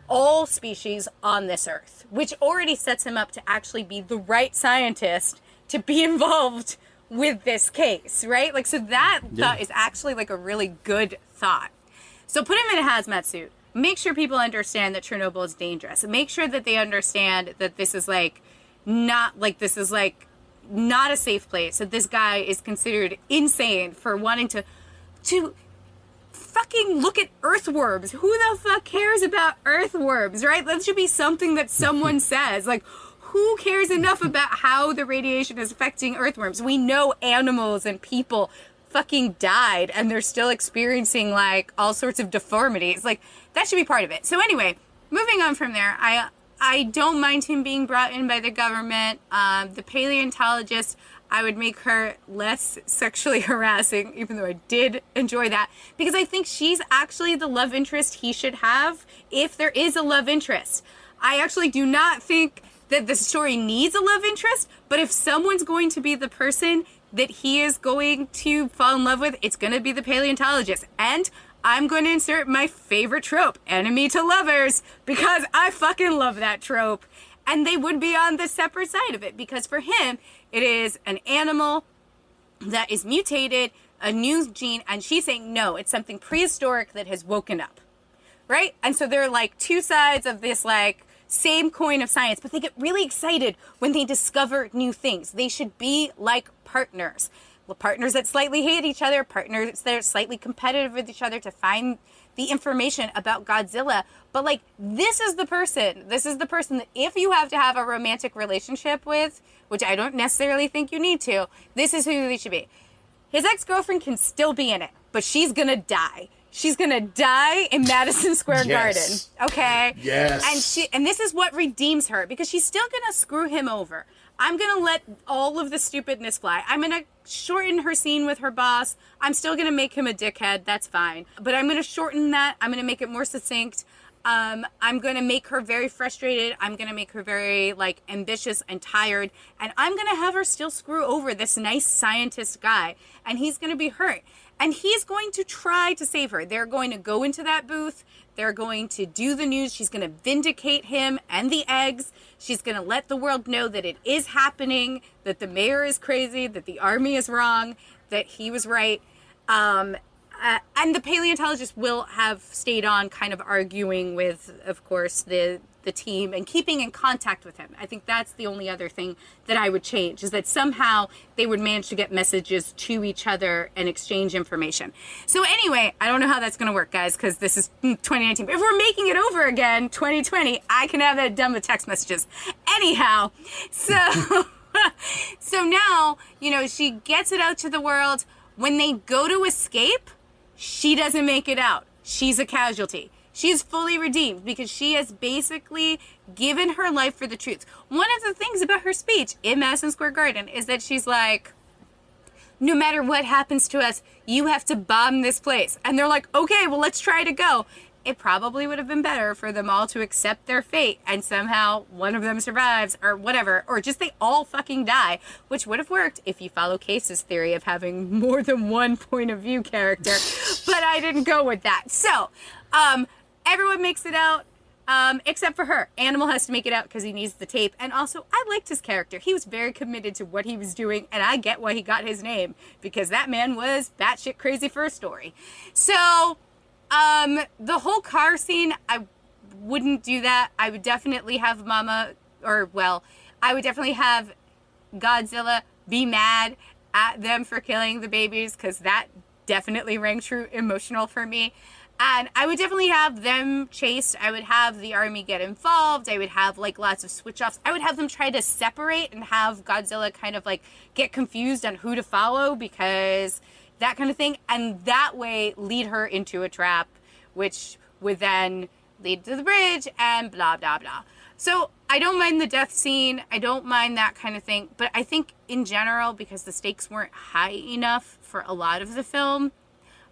all species on this earth, which already sets him up to actually be the right scientist to be involved with this case, right? Like, so that thought is actually like a really good thought. So put him in a hazmat suit. Make sure people understand that Chernobyl is dangerous. Make sure that they understand that this is like not a safe place. That this guy is considered insane for wanting to fucking look at earthworms. Who the fuck cares about earthworms, right? That should be something that someone says. Like, who cares enough about how the radiation is affecting earthworms? We know animals and people fucking died and they're still experiencing like all sorts of deformities. Like, that should be part of it. So anyway, moving on from there, I don't mind him being brought in by the government. The paleontologist, I would make her less sexually harassing, even though I did enjoy that, because I think she's actually the love interest he should have if there is a love interest. I actually do not think that the story needs a love interest, but if someone's going to be the person that he is going to fall in love with, it's going to be the paleontologist. And I'm going to insert my favorite trope, enemy to lovers, because I fucking love that trope. And they would be on the separate side of it, because for him, it is an animal that is mutated, a new gene, and she's saying, no, it's something prehistoric that has woken up, right? And so they're like two sides of this like same coin of science, but they get really excited when they discover new things. They should be like partners. Well, partners that slightly hate each other, partners that are slightly competitive with each other to find the information about Godzilla. But like, this is the person that if you have to have a romantic relationship with, which I don't necessarily think you need to, this is who they should be. His ex-girlfriend can still be in it, but she's gonna die. She's gonna die in Madison Square Garden, okay? Yes. And this is what redeems her, because she's still gonna screw him over. I'm gonna let all of the stupidness fly. I'm gonna shorten her scene with her boss. I'm still gonna make him a dickhead, that's fine. But I'm gonna shorten that. I'm gonna make it more succinct. I'm going to make her very frustrated. I'm going to make her very like ambitious and tired. And I'm going to have her still screw over this nice scientist guy. And he's going to be hurt. And he's going to try to save her. They're going to go into that booth. They're going to do the news. She's going to vindicate him and the eggs. She's going to let the world know that it is happening, that the mayor is crazy, that the army is wrong, that he was right. and the paleontologist will have stayed on kind of arguing with, of course, the team and keeping in contact with him. I think that's the only other thing that I would change, is that somehow they would manage to get messages to each other and exchange information. So anyway, I don't know how that's going to work, guys, because this is 2019. But if we're making it over again, 2020, I can have that done with text messages. Anyhow, so so now, she gets it out to the world. When they go to escape, she doesn't make it out. She's a casualty. She is fully redeemed because she has basically given her life for the truth. One of the things about her speech in Madison Square Garden is that she's like, no matter what happens to us, you have to bomb this place. And they're like, okay, well, let's try to go. It probably would have been better for them all to accept their fate and somehow one of them survives or whatever, or just they all fucking die, which would have worked if you follow Case's theory of having more than one point of view character. But I didn't go with that. So, everyone makes it out, except for her. Animal has to make it out because he needs the tape. And also, I liked his character. He was very committed to what he was doing, and I get why he got his name, because that man was batshit crazy for a story. So, the whole car scene, I wouldn't do that. I would definitely have I would definitely have Godzilla be mad at them for killing the babies, because that definitely rang true emotional for me. And I would definitely have them chased. I would have the army get involved. I would have lots of switch offs. I would have them try to separate and have Godzilla kind of get confused on who to follow, because that kind of thing. And that way lead her into a trap, which would then lead to the bridge and blah, blah, blah. So I don't mind the death scene. I don't mind that kind of thing. But I think in general, because the stakes weren't high enough for a lot of the film,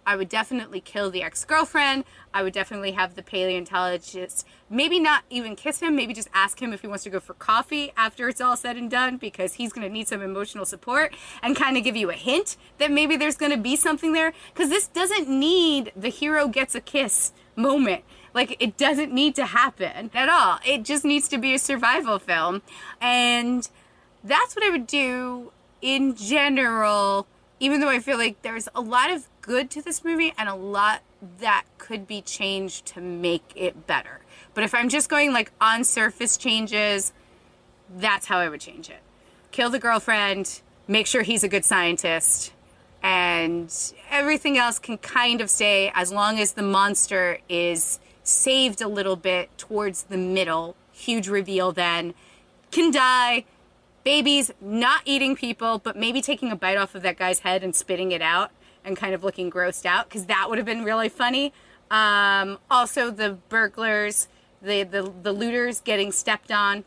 I would definitely kill the ex-girlfriend. I would definitely have the paleontologist maybe not even kiss him, maybe just ask him if he wants to go for coffee after it's all said and done, because he's going to need some emotional support and kind of give you a hint that maybe there's going to be something there. Because this doesn't need the hero gets a kiss moment. It doesn't need to happen at all. It just needs to be a survival film. And that's what I would do in general, even though I feel like there's a lot of good to this movie and a lot that could be changed to make it better. But if I'm just going on surface changes, that's how I would change it. Kill the girlfriend, make sure he's a good scientist, and everything else can kind of stay as long as the monster is saved a little bit towards the middle. Huge reveal then. Can die. Babies not eating people, but maybe taking a bite off of that guy's head and spitting it out and kind of looking grossed out, because that would have been really funny. Also, the burglars, the looters getting stepped on.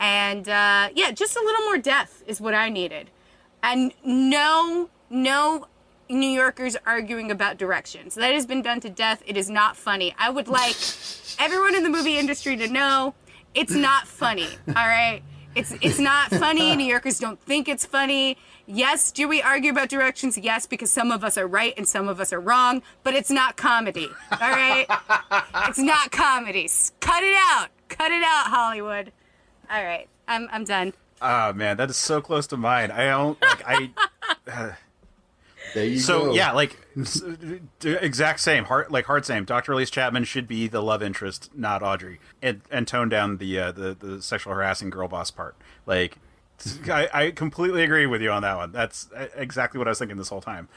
And, just a little more death is what I needed. And no New Yorkers arguing about directions. That has been done to death. It is not funny. I would like everyone in the movie industry to know it's not funny, all right? It's not funny. New Yorkers don't think it's funny. Yes, do we argue about directions? Yes, because some of us are right and some of us are wrong, but it's not comedy, all right? It's not comedy. Cut it out. Cut it out, Hollywood. All right, I'm done. Oh, man, that is so close to mine. I don't, There you go. So, yeah, exact same, hard same. Dr. Elise Chapman should be the love interest, not Audrey, and tone down the sexual harassing girl boss part. I completely agree with you on that one. That's exactly what I was thinking this whole time.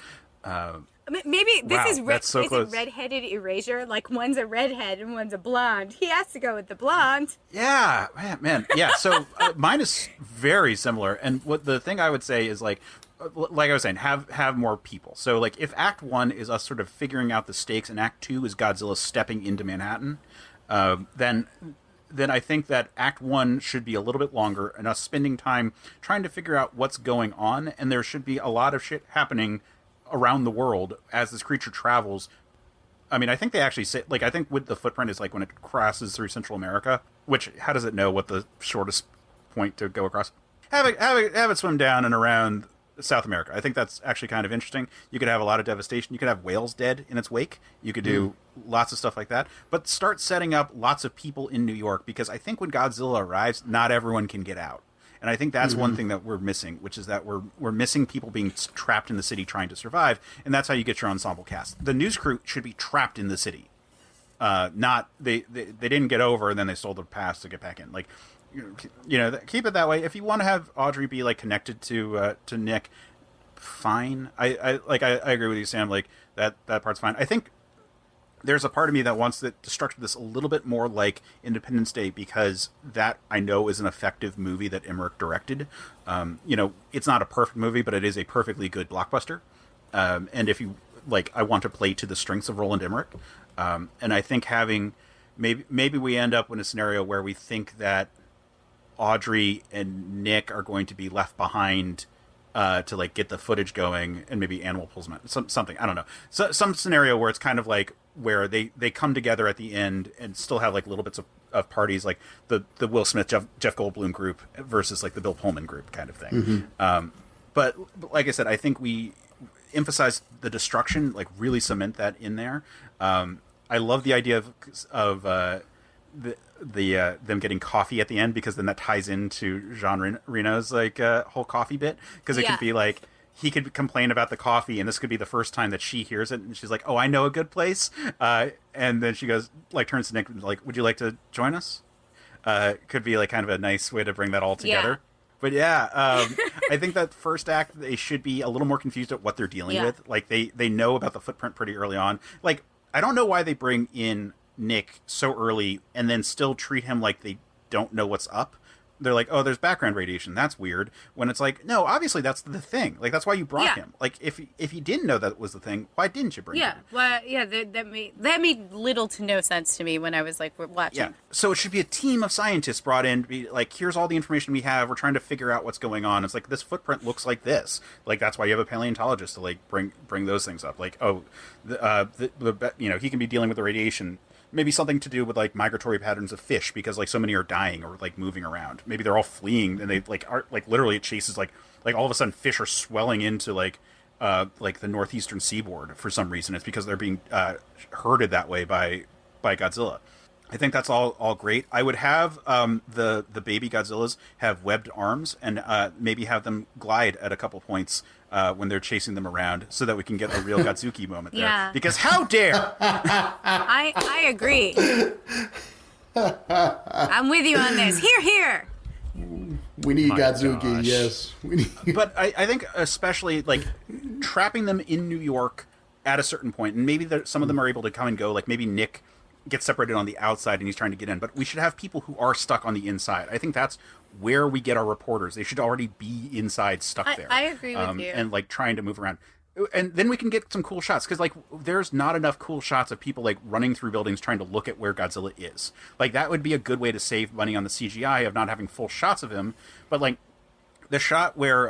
Maybe this wow, is a redheaded erasure. One's a redhead and one's a blonde. He has to go with the blonde. Yeah, man. Yeah, so mine is very similar. And what the thing I would say is like I was saying, have more people. So if Act 1 is us sort of figuring out the stakes and Act 2 is Godzilla stepping into Manhattan, then I think that Act 1 should be a little bit longer and us spending time trying to figure out what's going on, and there should be a lot of shit happening around the world as this creature travels. I mean, I think they actually say, I think with the footprint is when it crosses through Central America, which, how does it know what the shortest point to go across? Have it swim down and around South America. I think that's actually kind of interesting. You could have a lot of devastation. You could have whales dead in its wake. You could do lots of stuff like that. But start setting up lots of people in New York, because I think when Godzilla arrives, not everyone can get out. And I think that's one thing that we're missing, which is that we're missing people being trapped in the city trying to survive, and that's how you get your ensemble cast. The news crew should be trapped in the city. Not they didn't get over and then they stole the pass to get back in. Like, keep it that way. If you want to have Audrey be like connected to Nick, fine. I agree with you, Sam. Like that part's fine. I think there's a part of me that wants to structure this a little bit more like Independence Day, because that I know is an effective movie that Emmerich directed. It's not a perfect movie, but it is a perfectly good blockbuster. And if you like, I want to play to the strengths of Roland Emmerich. And I think having maybe we end up in a scenario where we think that Audrey and Nick are going to be left behind to like get the footage going, and maybe Animal pulls them out. Something, I don't know. So some scenario where it's kind of like where they come together at the end and still have like little bits of parties, like the Will Smith Jeff Goldblum group versus like the Bill Pullman group kind of thing. But like I said, I think we emphasize the destruction, like really cement that in there. I love the idea of them getting coffee at the end, because then that ties into Jean Reno's like whole coffee bit, because it could be like he could complain about the coffee, and this could be the first time that she hears it, and she's like, "Oh, I know a good place," and then she goes, like, turns to Nick, like, "Would you like to join us?" Could be like kind of a nice way to bring that all together. Yeah. But yeah, I think that first act, they should be a little more confused at what they're dealing with. Like they know about the footprint pretty early on. Like, I don't know why they bring in Nick so early and then still treat him like they don't know what's up. They're like, "Oh, there's background radiation. That's weird." When it's like, no, obviously that's the thing. Like, that's why you brought him. Like, if you didn't know that was the thing, why didn't you bring him? Well, that made little to no sense to me when I was like watching. Yeah. So it should be a team of scientists brought in to be like, "Here's all the information we have. We're trying to figure out what's going on." It's like, this footprint looks like this. Like, that's why you have a paleontologist to like bring those things up. Like, oh, he can be dealing with the radiation. Maybe something to do with like migratory patterns of fish, because like so many are dying or like moving around. Maybe they're all fleeing, and they like are like literally it chases like all of a sudden fish are swelling into like the northeastern seaboard for some reason. It's because they're being herded that way by Godzilla. I think that's all great. I would have the baby Godzillas have webbed arms, and maybe have them glide at a couple points when they're chasing them around, so that we can get a real Godzuki moment there. Yeah. Because how dare! I agree. I'm with you on this. Here. We need Godzuki, gosh. yes. We need. But I think especially like trapping them in New York at a certain point, and maybe some of them are able to come and go. Like maybe Nick gets separated on the outside and he's trying to get in, but we should have people who are stuck on the inside. I think that's where we get our reporters. They should already be inside, stuck there. I agree with you. And like trying to move around. And then we can get some cool shots, because like there's not enough cool shots of people like running through buildings trying to look at where Godzilla is. Like that would be a good way to save money on the CGI of not having full shots of him. But like the shot where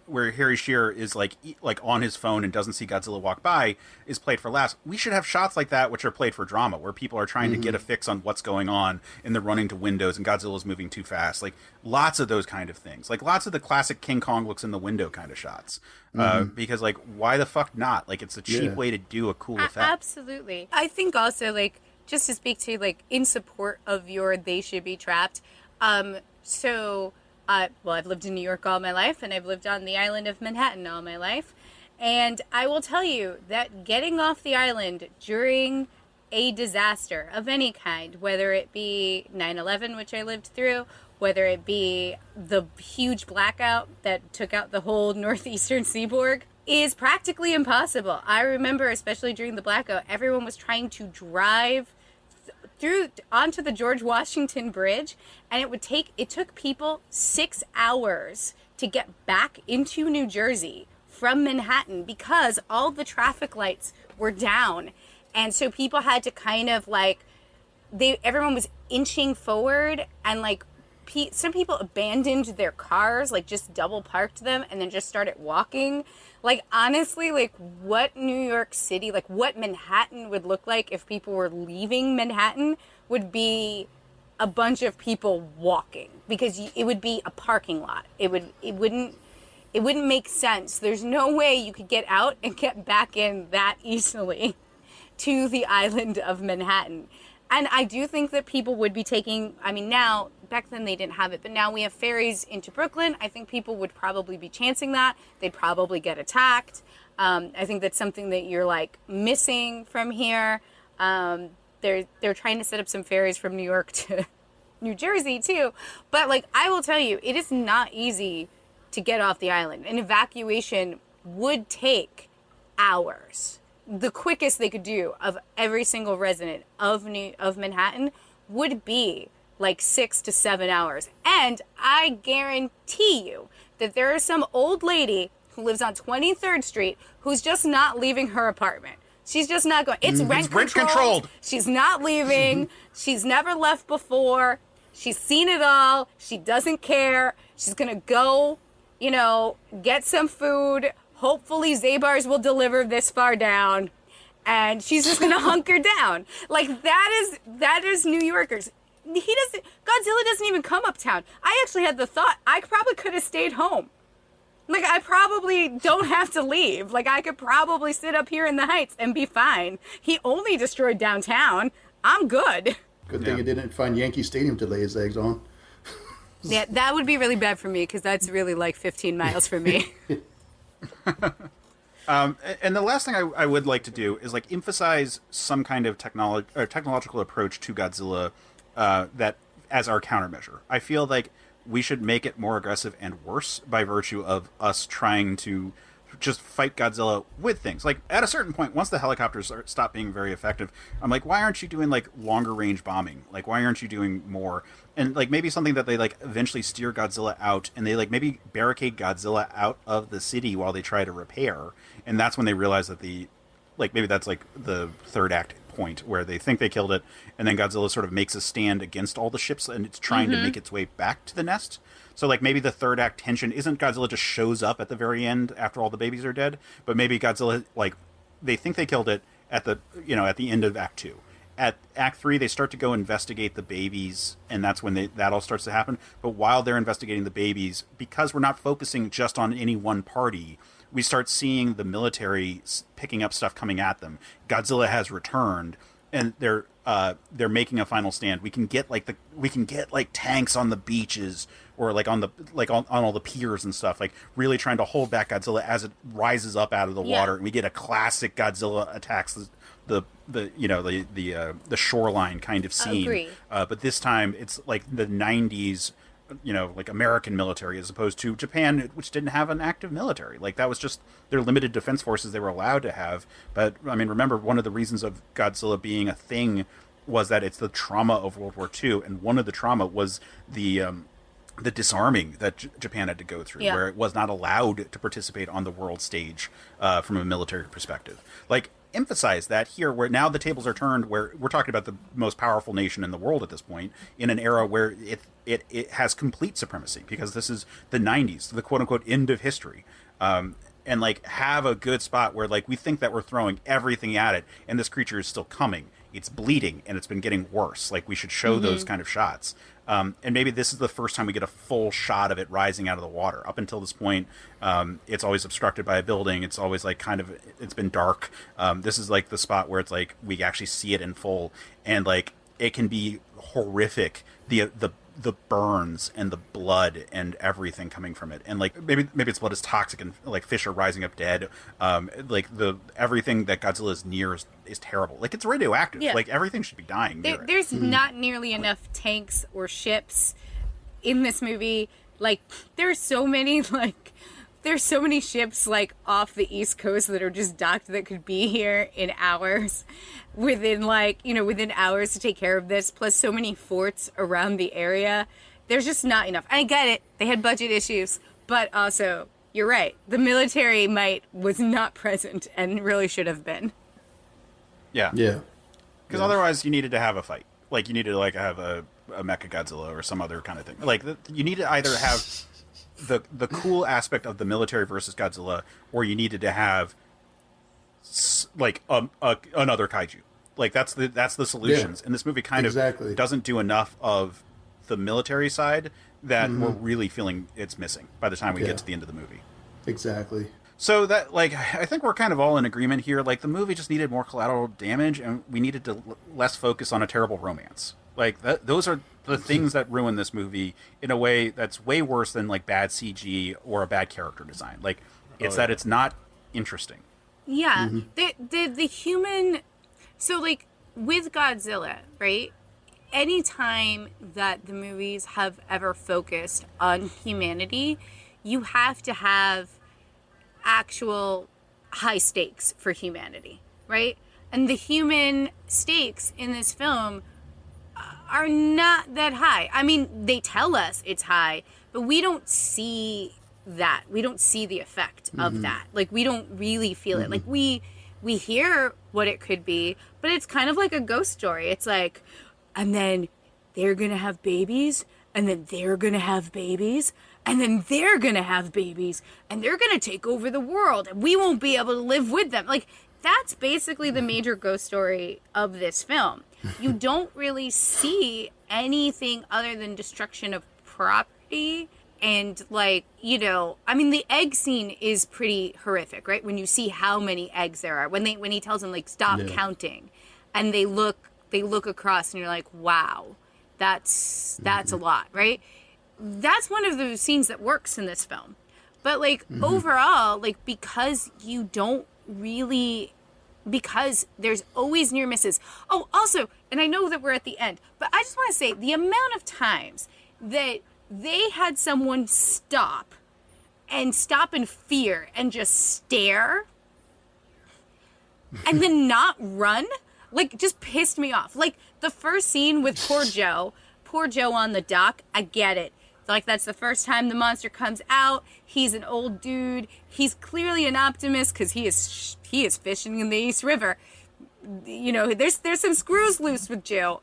Harry Shearer is like on his phone and doesn't see Godzilla walk by is played for laughs. We should have shots like that which are played for drama, where people are trying to get a fix on what's going on and they're running to windows and Godzilla's moving too fast. Like lots of those kind of things. Like lots of the classic King Kong looks in the window kind of shots. Because like why the fuck not? Like it's a cheap way to do a cool effect. Absolutely. I think also like just to speak to like in support of your "they should be trapped." I've lived in New York all my life, and I've lived on the island of Manhattan all my life. And I will tell you that getting off the island during a disaster of any kind, whether it be 9/11, which I lived through, whether it be the huge blackout that took out the whole northeastern seaboard, is practically impossible. I remember, especially during the blackout, everyone was trying to drive through onto the George Washington Bridge, and it took people 6 hours to get back into New Jersey from Manhattan, because all the traffic lights were down, and so people had to kind of like everyone was inching forward, and like some people abandoned their cars, like just double parked them and then just started walking. Like honestly, like what New York City, like what Manhattan would look like if people were leaving Manhattan would be a bunch of people walking, because it would be a parking lot. It wouldn't make sense. There's no way you could get out and get back in that easily to the island of Manhattan. And I do think that people would be taking, I mean, now, back then they didn't have it, but now we have ferries into Brooklyn. I think people would probably be chancing that. They'd probably get attacked. I think that's something that you're like missing from here. They're trying to set up some ferries from New York to New Jersey too. But like, I will tell you, it is not easy to get off the island. An evacuation would take hours. The quickest they could do of every single resident of Manhattan would be like 6 to 7 hours. And I guarantee you that there is some old lady who lives on 23rd Street who's just not leaving her apartment. She's just not going. It's rent controlled. She's not leaving. She's never left before. She's seen it all. She doesn't care. She's going to go, you know, get some food. Hopefully Zabar's will deliver this far down, and she's just gonna hunker down. Like that is New Yorkers. Godzilla doesn't even come uptown. I actually had the thought I probably could have stayed home. Like, I probably don't have to leave. Like, I could probably sit up here in the Heights and be fine. He only destroyed downtown. I'm good. Good thing it didn't find Yankee Stadium to lay his eggs on. Yeah, that would be really bad for me because that's really like 15 miles for me. And the last thing I would like to do is like emphasize some kind of technological approach to Godzilla that as our countermeasure. I feel like we should make it more aggressive and worse by virtue of us trying to just fight Godzilla with things. Like, at a certain point, once the helicopters stop being very effective, I'm like, why aren't you doing, like, longer range bombing? Like, why aren't you doing more? And, like, maybe something that they, like, eventually steer Godzilla out, and they, like, maybe barricade Godzilla out of the city while they try to repair. And that's when they realize that maybe that's, like, the third act point where they think they killed it, and then Godzilla sort of makes a stand against all the ships, and it's trying to make its way back to the nest. So, like, maybe the third act tension isn't Godzilla just shows up at the very end after all the babies are dead, but maybe Godzilla, like, they think they killed it at the end of Act 2. At Act 3, they start to go investigate the babies, and that's when that all starts to happen. But while they're investigating the babies, because we're not focusing just on any one party, we start seeing the military picking up stuff coming at them. Godzilla has returned, and they're making a final stand. We can get tanks on the beaches, or like on all the piers and stuff, like really trying to hold back Godzilla as it rises up out of the water. And we get a classic Godzilla attacks the shoreline kind of scene. Agree. But this time it's like the 90s, like American military as opposed to Japan, which didn't have an active military. Like, that was just their limited defense forces they were allowed to have. But I mean, remember, one of the reasons of Godzilla being a thing was that it's the trauma of World War II, and one of the trauma was the disarming that Japan had to go through, where it was not allowed to participate on the world stage from a military perspective. Like, emphasize that here, where now the tables are turned, where we're talking about the most powerful nation in the world at this point, in an era where it has complete supremacy, because this is the 90s, the quote-unquote end of history. And, like, have a good spot where, like, we think that we're throwing everything at it, and this creature is still coming. It's bleeding, and it's been getting worse. Like, we should show those kind of shots. And maybe this is the first time we get a full shot of it rising out of the water. Up until this point, it's always obstructed by a building. It's always, like, it's been dark. This is, like, the spot where it's, like, we actually see it in full. And, like, it can be horrific. The burns and the blood and everything coming from it, and like maybe its blood is toxic, and like fish are rising up dead. Like everything that Godzilla is near is terrible. Like, it's radioactive. Yeah. Like, everything should be dying. There's not nearly enough tanks or ships in this movie. Like, there's so many ships, like, off the East Coast that are just docked that could be here in hours, within hours to take care of this, plus so many forts around the area. There's just not enough. I get it. They had budget issues, but also, you're right. The military might was not present and really should have been. Yeah. Yeah. Because otherwise you needed to have a fight. Like, you needed to, like, have a Mecha Godzilla or some other kind of thing. Like, you need to either have the cool aspect of the military versus Godzilla, or you needed to have like another kaiju. Like, that's the solutions. And this movie kind of doesn't do enough of the military side that we're really feeling it's missing by the time we get to the end of the movie. Exactly. So that, like, I think we're kind of all in agreement here. Like, the movie just needed more collateral damage, and we needed to less focus on a terrible romance. Like, those are the things that ruin this movie in a way that's way worse than, like, bad CG or a bad character design. Like, it's that it's not interesting. Yeah. The human... So, like, with Godzilla, right? Anytime that the movies have ever focused on humanity, you have to have actual high stakes for humanity, right? And the human stakes in this film are not that high. I mean, they tell us it's high, but we don't see that. We don't see the effect of that. Like, we don't really feel it. Like, we hear what it could be, but it's kind of like a ghost story. It's like, and then they're gonna have babies, and then they're gonna have babies, and then they're gonna have babies, and they're gonna take over the world, and we won't be able to live with them. Like, that's basically the major ghost story of this film. You don't really see anything other than destruction of property. And, like, you know, I mean, the egg scene is pretty horrific, right? When you see how many eggs there are, when he tells them, like, stop counting, and they look across, and you're like, wow, that's a lot, right? That's one of the scenes that works in this film. But, like, overall, like, because there's always near misses. Oh, also, and I know that we're at the end, but I just want to say the amount of times that they had someone stop in fear and just stare and then not run, like, just pissed me off. Like, the first scene with poor Joe on the dock, I get it. Like, that's the first time the monster comes out. He's an old dude. He's clearly an optimist because he is fishing in the East River. You know, there's some screws loose with Joe,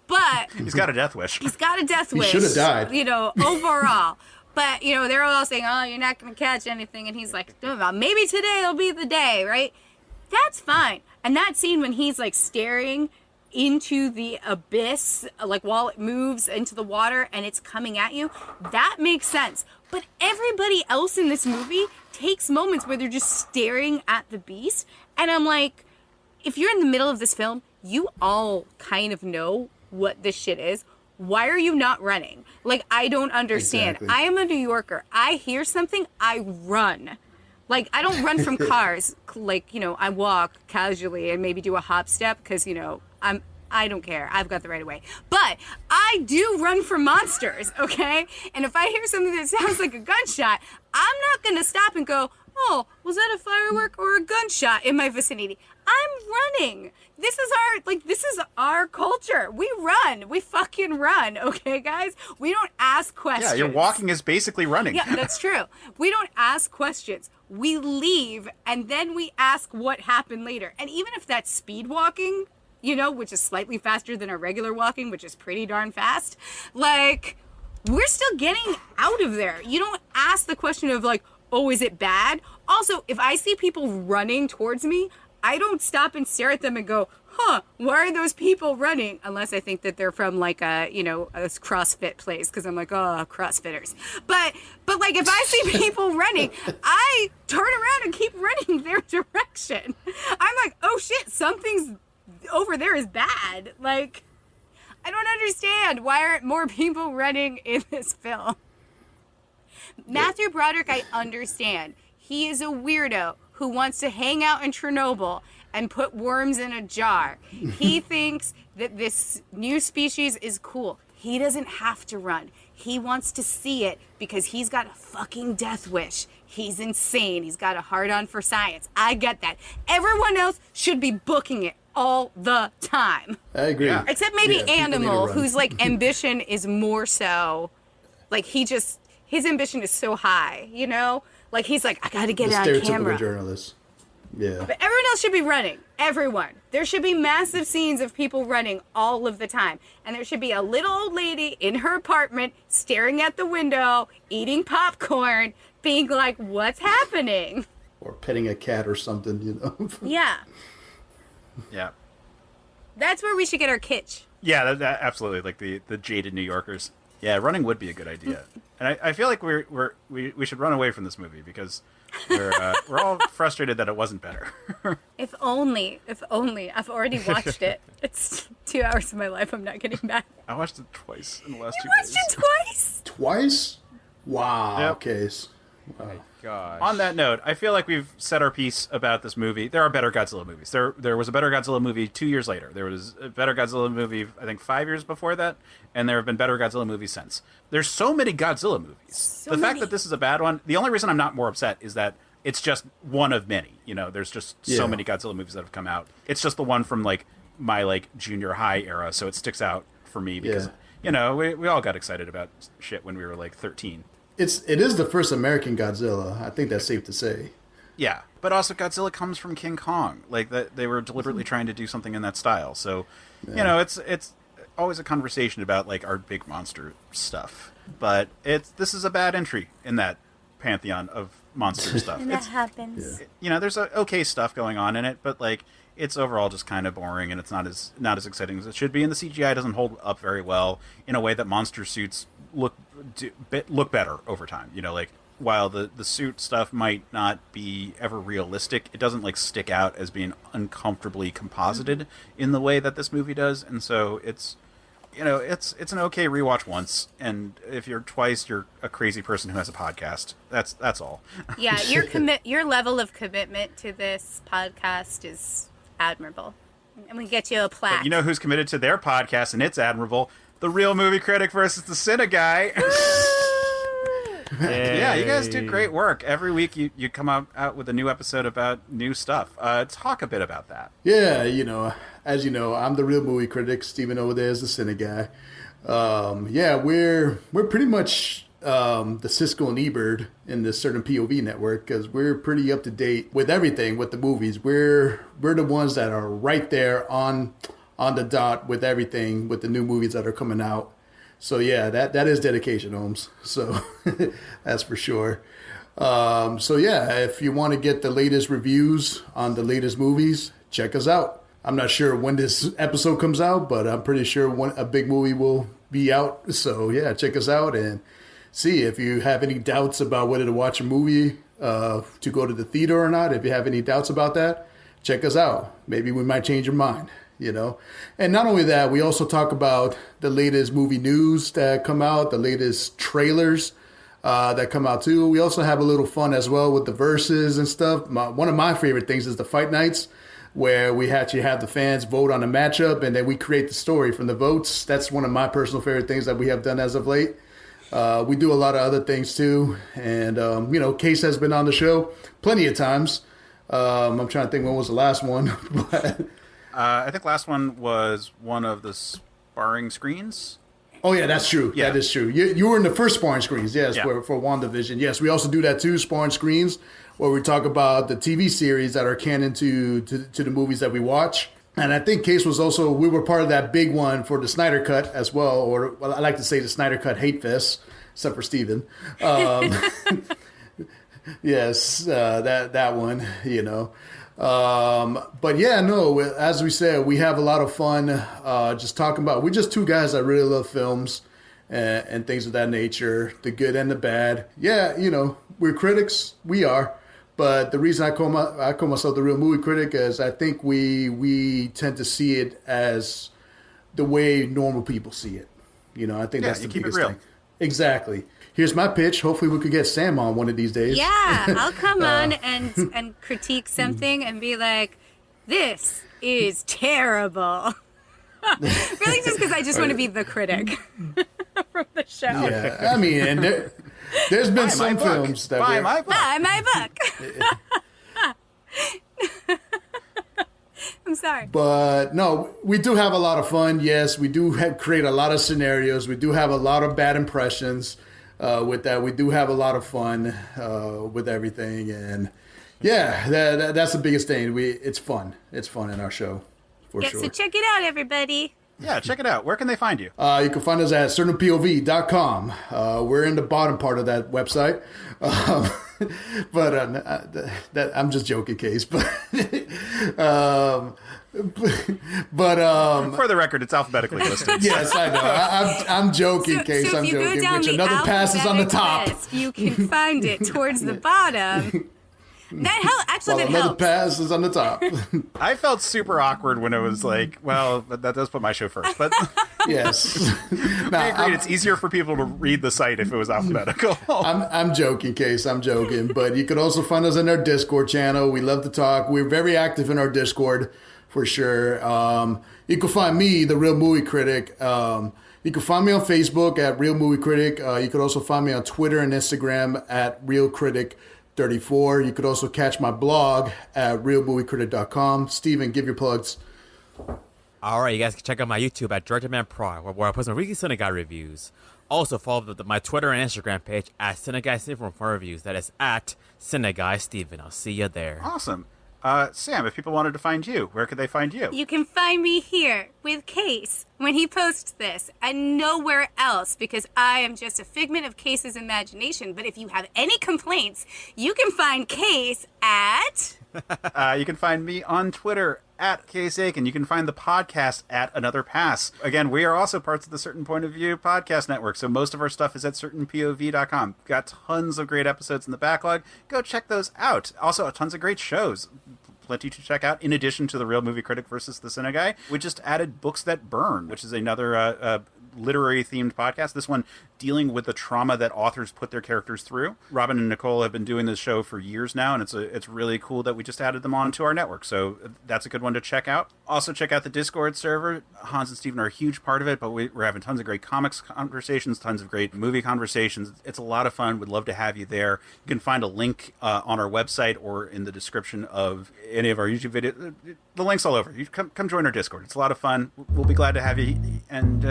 but he's got a death wish. He should have died. You know, overall. But, you know, they're all saying, oh, you're not going to catch anything. And he's like, maybe today will be the day, right? That's fine. And that scene when he's, like, staring into the abyss, like, while it moves into the water and it's coming at you, that makes sense. But everybody else in this movie takes moments where they're just staring at the beast. And I'm like, if you're in the middle of this film, you all kind of know what this shit is. Why are you not running? Like, I don't understand. Exactly. I am a New Yorker. I hear something, I run. Like, I don't run from cars. Like, you know, I walk casually and maybe do a hop step because, you know, I don't care. I've got the right of way. But I do run from monsters, okay? And if I hear something that sounds like a gunshot, I'm not going to stop and go, oh, was that a firework or a gunshot in my vicinity? I'm running. This is our culture. We run. We fucking run, okay, guys? We don't ask questions. Yeah, your walking is basically running. Yeah, that's true. We don't ask questions. We leave, and then we ask what happened later. And even if that's speed walking, you know, which is slightly faster than our regular walking, which is pretty darn fast, like, we're still getting out of there. You don't ask the question of, like, oh, is it bad? Also, if I see people running towards me, I don't stop and stare at them and go, huh, why are those people running? Unless I think that they're from, like, a CrossFit place, because I'm like, oh, CrossFitters. But like, if I see people running, I turn around and keep running their direction. I'm like, oh shit, something's over there is bad. Like, I don't understand. Why aren't more people running in this film? Matthew Broderick, I understand. He is a weirdo who wants to hang out in Chernobyl and put worms in a jar. He thinks that this new species is cool. He doesn't have to run. He wants to see it because he's got a fucking death wish. He's insane. He's got a hard-on for science. I get that. Everyone else should be booking it all the time. I agree. Yeah. Except maybe Yeah, people need to Animal, run. whose, like, ambition is more so, like, his ambition is so high, you know? Like, he's like, I gotta get The it on stereotypical camera. journalist. Yeah. But everyone else should be running. Everyone. There should be massive scenes of people running all of the time. And there should be a little old lady in her apartment staring at the window, eating popcorn, being like, what's happening? Or petting a cat or something, you know. Yeah. Yeah. That's where we should get our kitsch. Yeah, that absolutely. Like the jaded New Yorkers. Yeah, running would be a good idea. And I feel like we should run away from this movie because we're all frustrated that it wasn't better. If only. I've already watched it. It's 2 hours of my life I'm not getting back. I watched it twice in the last You 2 days. watched it twice? Twice? Wow. Yep. Okay. My gosh. On that note, I feel like we've said our piece about this movie. There are better Godzilla movies. There was a better Godzilla movie 2 years later. There was a better Godzilla movie, I think, 5 years before that, and there have been better Godzilla movies since. There's so many Godzilla movies. The fact that this is a bad one, the only reason I'm not more upset is that it's just one of many. You know, there's just so many Godzilla movies that have come out. It's just the one from like my like junior high era, so it sticks out for me because you know we all got excited about shit when we were like 13. It is the first American Godzilla. I think that's safe to say. Yeah, but also Godzilla comes from King Kong. Like that, they were deliberately trying to do something in that style. So, you know, it's always a conversation about like our big monster stuff. But this is a bad entry in that pantheon of monster stuff. And that happens. You know, there's okay stuff going on in it, but like it's overall just kind of boring and it's not as exciting as it should be. And the CGI doesn't hold up very well in a way that monster suits look better over time. You know, like while the suit stuff might not be ever realistic, it doesn't like stick out as being uncomfortably composited in the way that this movie does. And so it's, you know, it's an okay rewatch once, and if you're twice, you're a crazy person who has a podcast. That's all. Yeah, your level of commitment to this podcast is admirable. And we get you a plaque. But you know who's committed to their podcast, and it's admirable? The Real Movie Critic versus the CineGuy. Yeah, you guys do great work. Every week you come out with a new episode about new stuff. Talk a bit about that. Yeah, you know, as you know, I'm the Real Movie Critic. Steven over there is the CineGuy. Yeah, we're pretty much the Siskel and Ebert in this certain POV network because we're pretty up to date with everything with the movies. We're the ones that are right there on the dot with everything with the new movies that are coming out. So yeah, that is dedication, Holmes. So that's for sure. So yeah, if you want to get the latest reviews on the latest movies, check us out. I'm not sure when this episode comes out, but I'm pretty sure a big movie will be out. So yeah, check us out and see if you have any doubts about whether to watch a movie to go to the theater or not. If you have any doubts about that, check us out. Maybe we might change your mind. You know, and not only that, we also talk about the latest movie news that come out, the latest trailers that come out too. We also have a little fun as well with the verses and stuff. One of my favorite things is the fight nights, where we actually have the fans vote on a matchup and then we create the story from the votes. That's one of my personal favorite things that we have done as of late. We do a lot of other things too, and you know, Case has been on the show plenty of times. I'm trying to think when was the last one, but. I think last one was one of the sparring screens. Oh, yeah, that's true. Yeah. That is true. You were in the first sparring screens, yes, Yeah. for WandaVision. Yes, we also do that too, sparring screens, where we talk about the TV series that are canon to the movies that we watch. And I think Case we were part of that big one for the Snyder Cut as well, or well, I like to say the Snyder Cut Hate Fest, except for Steven. Yes, that one, you know. But yeah, no, as we said, we have a lot of fun just talking about, we're just two guys that really love films and things of that nature, the good and the bad. Yeah, you know, we're critics, we are. But the reason I call myself the Real Movie Critic is I think we tend to see it as the way normal people see it. You know, I think that's the biggest thing. Exactly. Here's my pitch. Hopefully we could get Sam on one of these days. Yeah, I'll come on and critique something and be like, this is terrible. Really just because I just want to be the critic from the show. Yeah, I mean, and there's been some films that Buy my book. Buy my book. I'm sorry. But no, we do have a lot of fun. Yes, we do create a lot of scenarios. We do have a lot of bad impressions. With that, we do have a lot of fun with everything, and yeah, that's the biggest thing. It's fun. It's fun in our show, for sure. So check it out, everybody. Yeah, check it out. Where can they find you? You can find us at certainpov.com. We're in the bottom part of that website. But I'm just joking, Case. But for the record, it's alphabetically listed. Yes, I know. I'm joking, Case. So I'm if you joking. go down Which the another pass is on the top. list, you can find it towards the bottom. That helps. Actually, While that another helps. pass is on the top. I felt super awkward when it was like, well, that does put my show first. But Yes. I agreed. It's easier for people to read the site if it was alphabetical. I'm joking, Case. I'm joking. But you can also find us in our Discord channel. We love to talk. We're very active in our Discord, for sure. You can find me, the Real Movie Critic. You can find me on Facebook at Real Movie Critic. You can also find me on Twitter and Instagram at Real Critic 34. You could also catch my blog at realmoviecritic.com. Steven, give your plugs. All right, you guys can check out my YouTube at DirectorMan Pro, where I post my weekly CineGuy reviews. Also, follow my Twitter and Instagram page at CineGuy Steven for reviews. That is at CineGuy Steven. I'll see you there. Awesome. Sam, if people wanted to find you, where could they find you? You can find me here with Case when he posts this, and nowhere else, because I am just a figment of Case's imagination. But if you have any complaints, you can find Case at... You can find me on Twitter at Case Aiken. You can find the podcast at Another Pass. Again, we are also parts of the Certain Point of View podcast network, so most of our stuff is at certainpov.com. We've got tons of great episodes in the backlog. Go check those out. Also, tons of great shows. Plenty to check out, in addition to the Real Movie Critic versus the CineGuy. We just added Books That Burn, which is another literary-themed podcast. This one dealing with the trauma that authors put their characters through. Robin and Nicole have been doing this show for years now, and it's really cool that we just added them onto our network. So that's a good one to check out. Also, check out the Discord server. Hans and Steven are a huge part of it, but we're having tons of great comics conversations, tons of great movie conversations. It's a lot of fun. We'd love to have you there. You can find a link on our website or in the description of any of our YouTube videos. The link's all over. You come join our Discord. It's a lot of fun. We'll be glad to have you and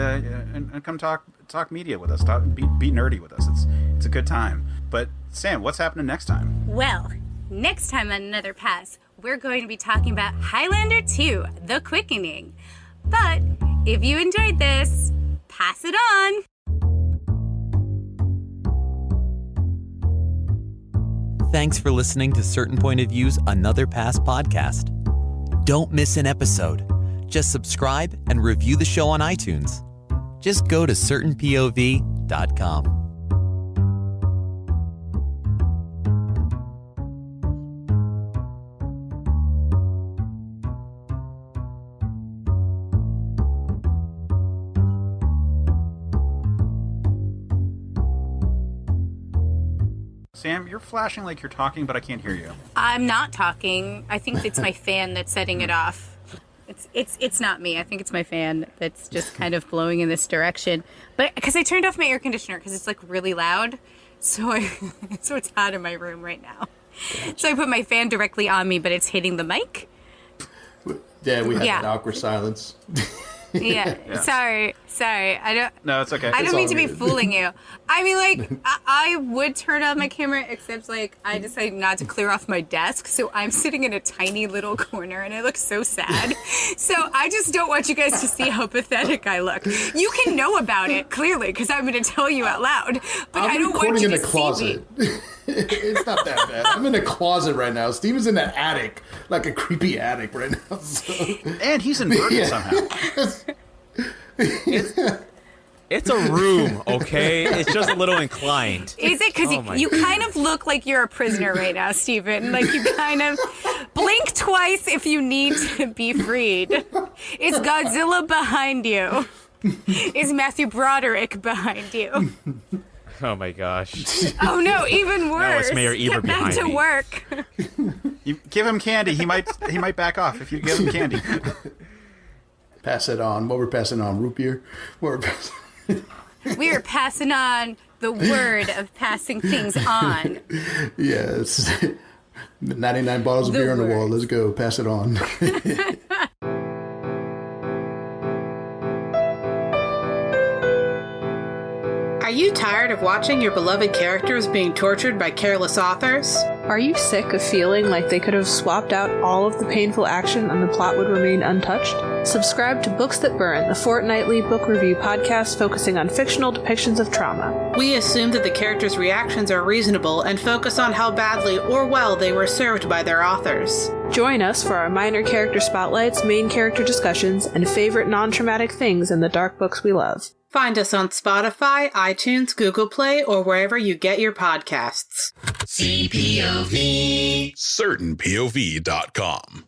come talk media with us. Be nerdy with us. It's a good time. But Sam, what's happening next time? Well, next time on Another Pass, we're going to be talking about Highlander 2, The Quickening. But if you enjoyed this, pass it on. Thanks for listening to Certain Point of View's Another Pass podcast. Don't miss an episode. Just subscribe and review the show on iTunes. Just go to certainpov.com. Sam, you're flashing like you're talking, but I can't hear you. I'm not talking. I think it's my fan that's setting it off. It's not me. I think it's my fan that's just kind of blowing in this direction. But because I turned off my air conditioner because it's like really loud, so it's hot in my room right now. So I put my fan directly on me, but it's hitting the mic. Yeah, we had that awkward silence. Yeah. Sorry. I don't. No, it's okay. I don't mean to be good. fooling you. I mean, like, I would turn on my camera, except, like, I decided not to clear off my desk, so I'm sitting in a tiny little corner, and I look so sad. So I just don't want you guys to see how pathetic I look. You can know about it, clearly, because I'm going to tell you out loud, but I don't want you in to the closet. see me. It's not that bad. I'm in a closet right now. Steven's in the attic, like a creepy attic right now. So. And he's inverted somehow. It's a room, okay? It's just a little inclined. Is it? Because you kind of look like you're a prisoner right now, Steven. Like, you kind of blink twice if you need to be freed. Is Godzilla behind you? Is Matthew Broderick behind you? Oh my gosh. Oh no, even worse. No, it's Mayor Ebert Get back behind to me. work. You give him candy. He might back off if you give him candy. Pass it on. What we're passing on? Root beer? What we're passing We are passing on the word of passing things on. Yes. 99 bottles of The beer on the wall. words. Let's go. Pass it on. Are you tired of watching your beloved characters being tortured by careless authors? Are you sick of feeling like they could have swapped out all of the painful action and the plot would remain untouched? Subscribe to Books That Burn, the fortnightly book review podcast focusing on fictional depictions of trauma. We assume that the characters' reactions are reasonable and focus on how badly or well they were served by their authors. Join us for our minor character spotlights, main character discussions, and favorite non-traumatic things in the dark books we love. Find us on Spotify, iTunes, Google Play, or wherever you get your podcasts. CPOV. CertainPOV.com.